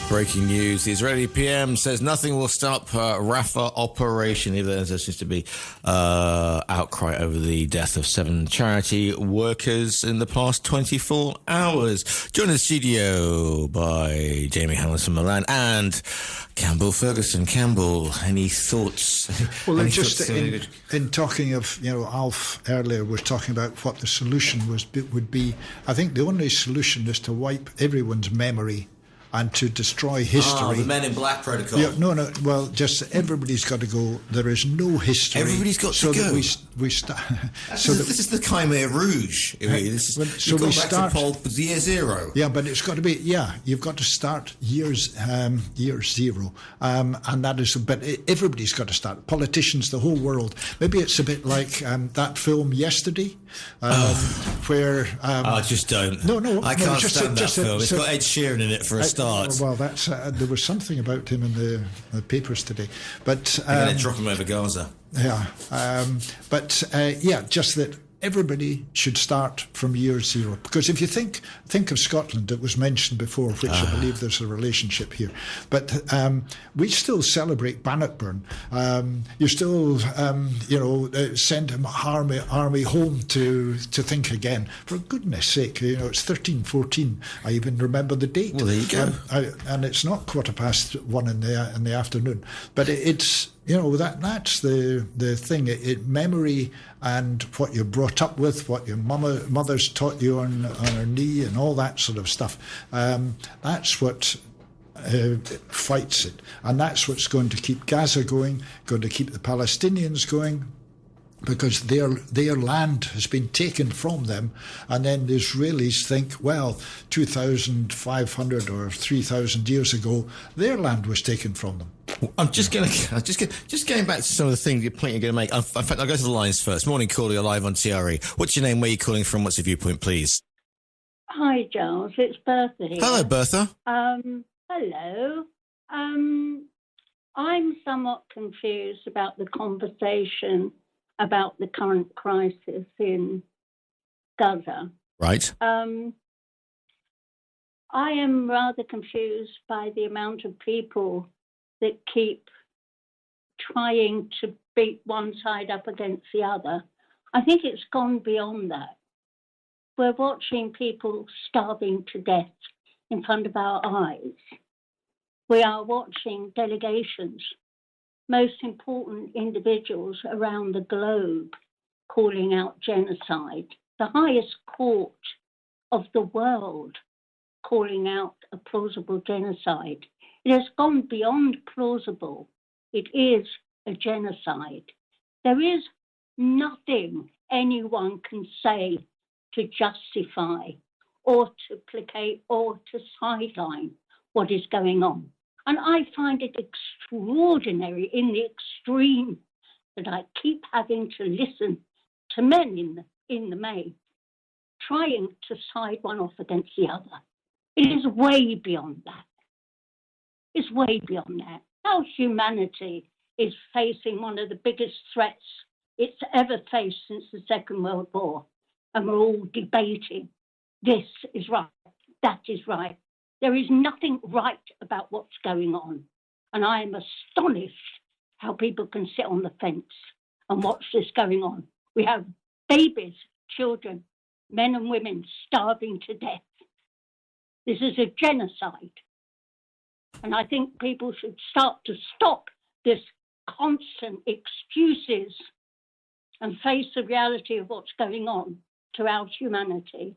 Breaking news. The Israeli PM says nothing will stop Rafah operation. Even though there seems to be outcry over the death of 7 charity workers in the past 24 hours. Joined in the studio by Jamie Hamilton from Milan and Campbell Ferguson. Campbell, any thoughts? Well, just in talking of, Alf earlier was talking about what the solution would be. I think the only solution is to wipe everyone's memory and to destroy history. Oh, the Men in Black protocol. Yeah, no. Well, just everybody's got to go. There is no history. Everybody's got to go. That we start. This is the Khmer Rouge. So we start back to year zero. Yeah, but it's got to be. Yeah, you've got to start year zero, and that is. But everybody's got to start. Politicians, the whole world. Maybe it's a bit like that film Yesterday, where. Just don't. No. I can't stand that film. It's got Ed Sheeran in it for a start. Well, that's there was something about him in the papers today, but I'm going to drop him over Gaza. Yeah, just that everybody should start from year zero. Because if you think of Scotland, it was mentioned before, which I believe there's a relationship here. But we still celebrate Bannockburn. You still, send an army home to think again. For goodness sake, it's 1314. I even remember the date. Well, there you go. And it's not 1:15 in the afternoon. But it's. That's the thing. Memory and what you're brought up with, what your mother's taught you on her knee and all that sort of stuff. That's what fights it. And that's what's going to keep Gaza going to keep the Palestinians going, because their land has been taken from them, and then the Israelis think, well, 2,500 or 3,000 years ago, their land was taken from them. I'm just going back to some of the things you're going to make. In fact, I'll go to the lines first. Morning, caller, you're live on TRE. What's your name? Where are you calling from? What's your viewpoint, please? Hi, Giles. It's Bertha here. Hello, Bertha. Hello. I'm somewhat confused about the conversation about the current crisis in Gaza. Right. I am rather confused by the amount of people that keep trying to beat one side up against the other. I think it's gone beyond that. We're watching people starving to death in front of our eyes. We are watching delegations, most important individuals around the globe, calling out genocide. The highest court of the world calling out a plausible genocide. It has gone beyond plausible. It is a genocide. There is nothing anyone can say to justify or to placate or to sideline what is going on. And I find it extraordinary in the extreme that I keep having to listen to men in the main trying to side one off against the other. It is way beyond that. It's way beyond that. Our humanity is facing one of the biggest threats it's ever faced since the Second World War. And we're all debating, this is right, that is right. There is nothing right about what's going on. And I am astonished how people can sit on the fence and watch this going on. We have babies, children, men and women starving to death. This is a genocide. And I think people should start to stop this constant excuses and face the reality of what's going on to our humanity.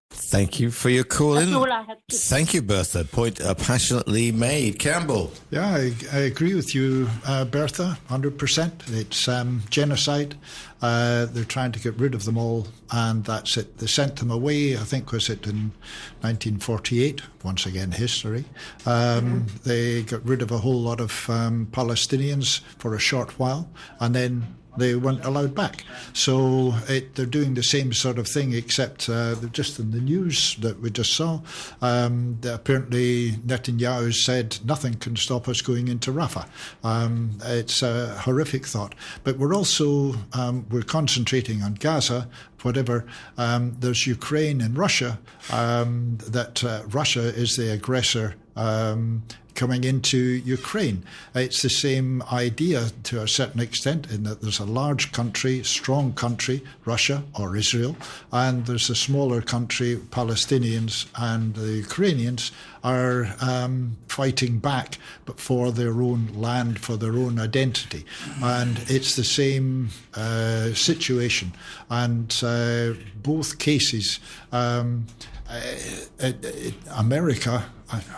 Thank you for your call in. That's all I have to say. Thank you, Bertha. Point passionately made. Campbell. Yeah, I agree with you, Bertha, 100%. It's genocide. They're trying to get rid of them all, and that's it. They sent them away, I think, was it in 1948? Once again, history. They got rid of a whole lot of Palestinians for a short while, and then they weren't allowed back. So they're doing the same sort of thing, except just in the news that we just saw, apparently Netanyahu said nothing can stop us going into Rafah. It's a horrific thought. But we're also, we're concentrating on Gaza, whatever. There's Ukraine and Russia, that Russia is the aggressor coming into Ukraine. It's the same idea to a certain extent, in that there's a large country, strong country, Russia or Israel, and there's a smaller country, Palestinians, and the Ukrainians are fighting back, but for their own land, for their own identity. And it's the same situation. And both cases, America,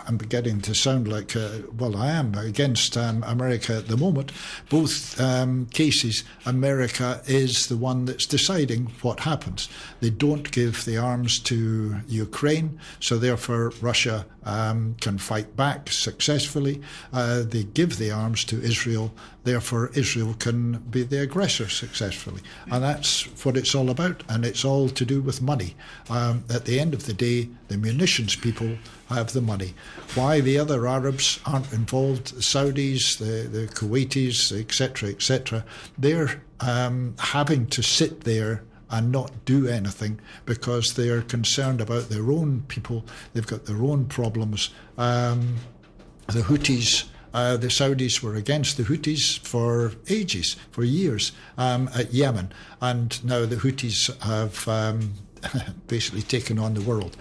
I'm beginning to sound like, I am against America at the moment. Both cases, America is the one that's deciding what happens. They don't give the arms to Ukraine, so therefore Russia can fight back successfully. They give the arms to Israel, therefore Israel can be the aggressor successfully. And that's what it's all about, and it's all to do with money. At the end of the day, the munitions people have the money. Why the other Arabs aren't involved, the Saudis, the Kuwaitis, etc., they're having to sit there and not do anything because they're concerned about their own people. They've got their own problems. The Houthis, the Saudis were against the Houthis for ages, for years, at Yemen. And now the Houthis have basically taken on the world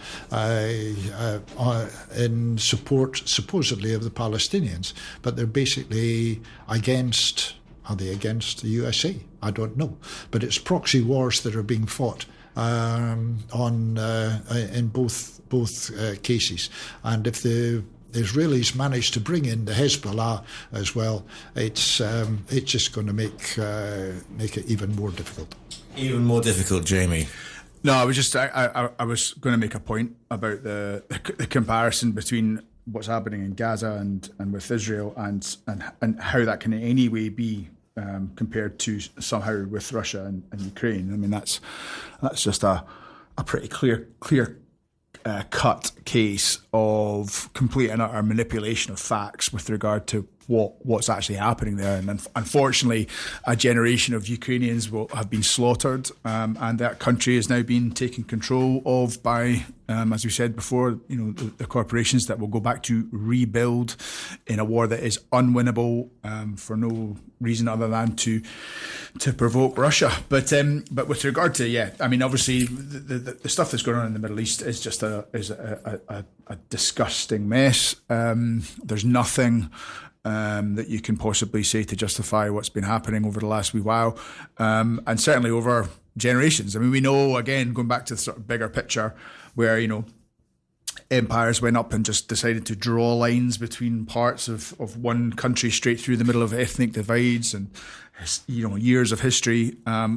in support, supposedly, of the Palestinians. But they're basically against... Are they against the USA? I don't know. But it's proxy wars that are being fought in both cases. And if the Israelis manage to bring in the Hezbollah as well, it's just going to make it even more difficult. Even more difficult, Jamie. No, I was going to make a point about the comparison between what's happening in Gaza and with Israel and how that can in any way be compared to somehow with Russia and Ukraine. I mean, that's just a pretty clear cut case of complete and utter manipulation of facts with regard to what's actually happening there. And unfortunately, a generation of Ukrainians will have been slaughtered, and that country is now being taken control of by, as we said before, the corporations that will go back to rebuild in a war that is unwinnable for no reason other than to provoke Russia. But with regard to obviously the stuff that's going on in the Middle East is just a disgusting mess. There's nothing that you can possibly say to justify what's been happening over the last wee while, and certainly over generations. I mean, we know, again, going back to the sort of bigger picture, where empires went up and just decided to draw lines between parts of one country straight through the middle of ethnic divides and years of history,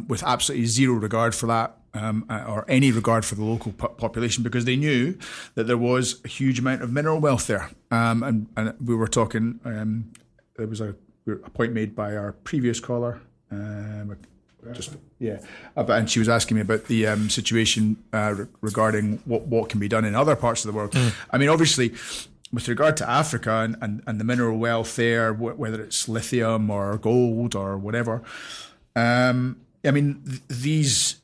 with absolutely zero regard for that, or any regard for the local population, because they knew that there was a huge amount of mineral wealth there. And we were talking, there was a point made by our previous caller, and she was asking me about the situation regarding what can be done in other parts of the world. I mean, obviously, with regard to Africa and the mineral wealth there, whether it's lithium or gold or whatever, I mean, these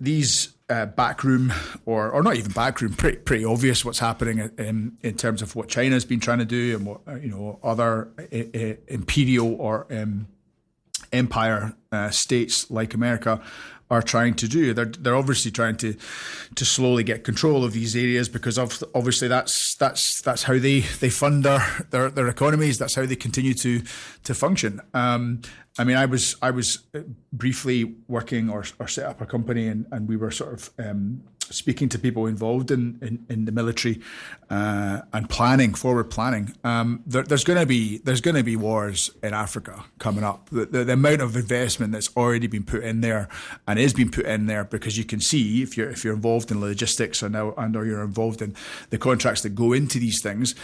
backroom or not even backroom, pretty obvious what's happening in terms of what China's been trying to do and what other imperial or empire states like America are trying to do. They're obviously trying to slowly get control of these areas, because obviously that's how they fund their economies. That's how they continue to function. I mean, I was briefly working or set up a company, and we were sort of speaking to people involved in the military and forward planning. There's going to be wars in Africa coming up. The amount of investment that's already been put in there and is being put in there, because you can see if you're involved in logistics or you're involved in the contracts that go into these things,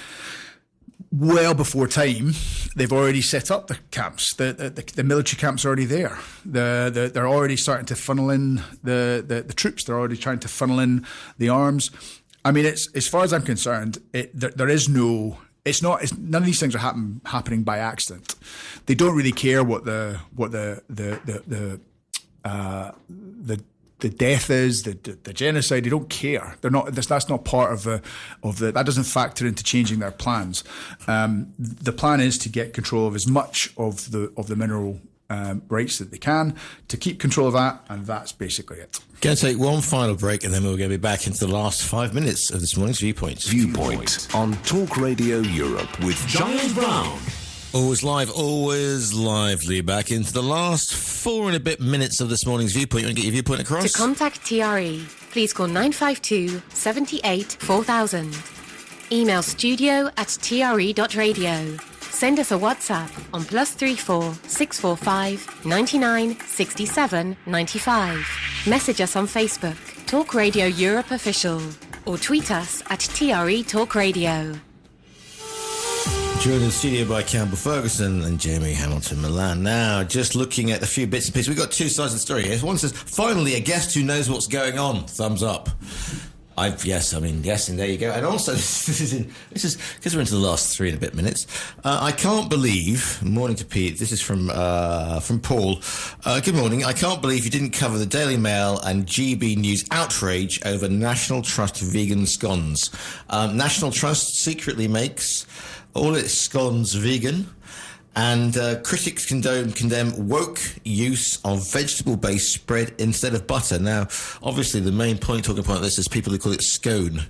well before time, they've already set up the camps. The military camps are already there. They're already starting to funnel in the troops. They're already trying to funnel in the arms. I mean, it's, as far as I'm concerned, there is no. It's not. None of these things are happening by accident. They don't really care what the death is, the genocide. They don't care. They're not. That's not part of the. That doesn't factor into changing their plans. The plan is to get control of as much of the mineral rights that they can, to keep control of that, and that's basically it. Going to take one final break, and then we're going to be back into the last 5 minutes of this morning's Viewpoint. Viewpoint on Talk Radio Europe with Giles Brown. Always live, always lively. Back into the last 4 and a bit minutes of this morning's Viewpoint. You want to get your viewpoint across? To contact TRE, please call 952 78 4000. Email studio@tre.radio. Send us a WhatsApp on +34 645 99 67 95. Message us on Facebook, Talk Radio Europe Official, or tweet us at TRE Talk Radio. Joined in the studio by Campbell Ferguson and Jamie Hamilton Milan. Now, just looking at a few bits and pieces, we've got two sides of the story here. One says, finally, a guest who knows what's going on. Thumbs up. Yes, and there you go. And also, this is because we're into the last 3 and a bit minutes. I can't believe, morning to Pete, this is from Paul. Good morning. I can't believe you didn't cover the Daily Mail and GB News outrage over National Trust vegan scones. National Trust secretly makes all its scones vegan, and critics condemn woke use of vegetable-based spread instead of butter. Now, obviously, the main talking point of this is people who call it scone.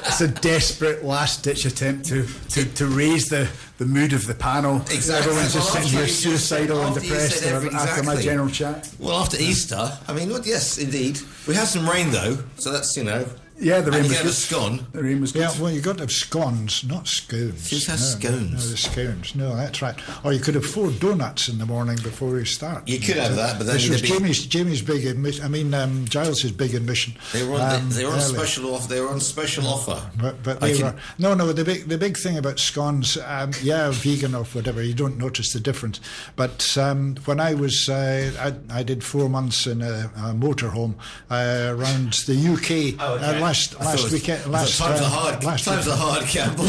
It's a desperate last-ditch attempt to raise the mood of the panel. Exactly. Everyone's just sitting here suicidal and depressed after my general chat. Well, after Easter, yes, indeed. We had some rain, though, so that's, Yeah, the rain was good. Scone. The rain was good. Yeah, well, you got to have scones, not scones. Who's has scones? No, the scones. No, that's right. Or you could have 4 donuts in the morning before we start. You could have that, but then this was Jamie's big admission. I mean, Giles' big admission. They were on special offer. They were on special offer. But they were no. The big thing about scones, vegan or whatever, you don't notice the difference. But when I was, I did 4 months in a motorhome around the UK. last weekend. Times are hard, Campbell.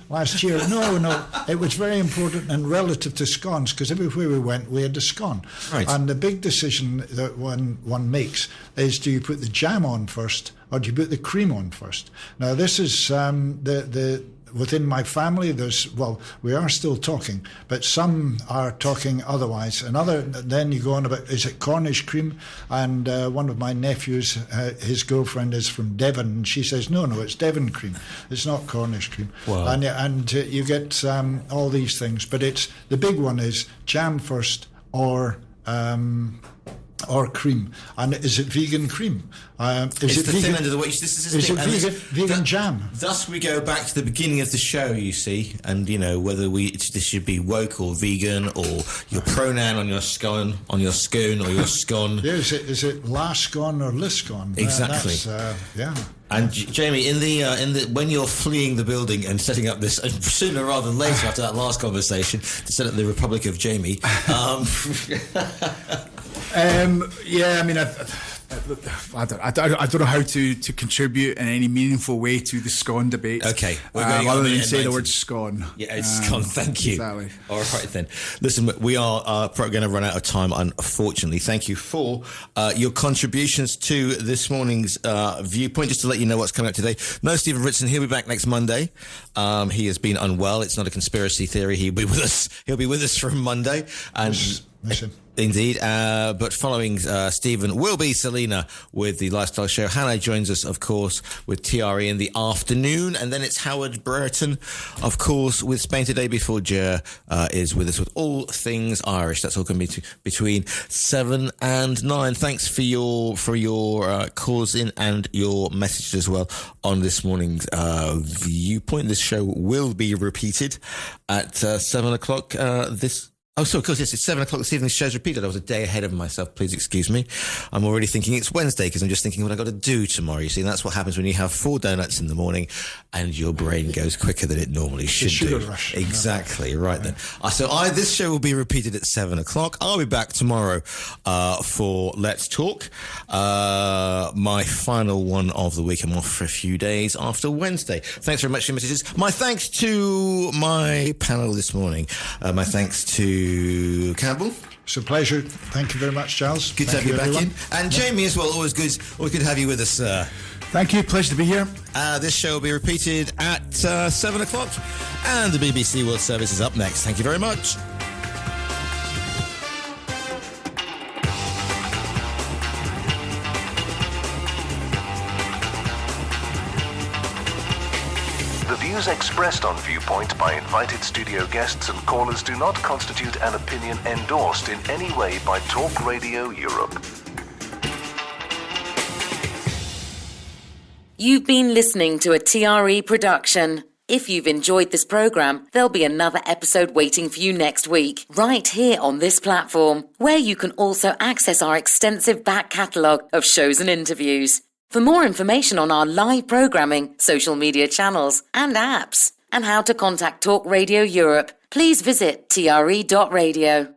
Last year. No. It was very important and relative to scones, because everywhere we went, we had a scone. Right. And the big decision that one makes is, do you put the jam on first, or do you put the cream on first? Now, this is within my family, we are still talking, but some are talking otherwise. Then you go on about, is it Cornish cream? And one of my nephews, his girlfriend is from Devon, and she says, no, it's Devon cream. It's not Cornish cream. Wow. And you get all these things, but the big one is jam first or cream. And is it vegan cream? Is it the thin end of the wedge? Is it vegan jam? Thus, we go back to the beginning of the show, you see, and whether this should be woke or vegan, or your pronoun on your scone, or your scone. Yeah, is it la scone or lis scone? Exactly. Yeah. And Jamie, in the when you're fleeing the building and setting up this, sooner rather than later, after that last conversation, to set up the Republic of Jamie. I don't know how to contribute in any meaningful way to the scone debate. Okay, other than say the word scone. Yeah, it's scone. Thank you. Exactly. All right then. Listen, we are going to run out of time, unfortunately. Thank you for your contributions to this morning's Viewpoint. Just to let you know what's coming up today. No Stephen Ritson. He'll be back next Monday. He has been unwell. It's not a conspiracy theory. He'll be with us. He'll be with us from Monday. And listen. Indeed, but following Stephen will be Selena with the Lifestyle Show. Hannah joins us, of course, with TRE in the afternoon, and then it's Howard Brereton, of course, with Spain Today before Jer is with us with all things Irish. That's all going to be between 7 and 9. Thanks for your calls in and your messages as well on this morning's Viewpoint. This show will be repeated at 7 o'clock this. Oh, so of course, yes, it's 7 o'clock this evening. The show's repeated. I was a day ahead of myself. Please excuse me. I'm already thinking it's Wednesday because I'm just thinking what I've got to do tomorrow. You see, that's what happens when you have 4 donuts in the morning and your brain goes quicker than it normally should do. Rush. Exactly. Right then. This show will be repeated at 7 o'clock. I'll be back tomorrow for Let's Talk. My final one of the week. I'm off for a few days after Wednesday. Thanks very much for your messages. My thanks to my panel this morning. My thanks to Campbell. It's a pleasure. Thank you very much, Giles. Good to have you back in. And Jamie as well. Always good to have you with us. Thank you. Pleasure to be here. This show will be repeated at 7 o'clock. And the BBC World Service is up next. Thank you very much. The views expressed on Viewpoint by invited studio guests and callers do not constitute an opinion endorsed in any way by Talk Radio Europe. You've been listening to a TRE production. If you've enjoyed this programme, there'll be another episode waiting for you next week, right here on this platform, where you can also access our extensive back catalogue of shows and interviews. For more information on our live programming, social media channels and apps, and how to contact Talk Radio Europe, please visit tre.radio.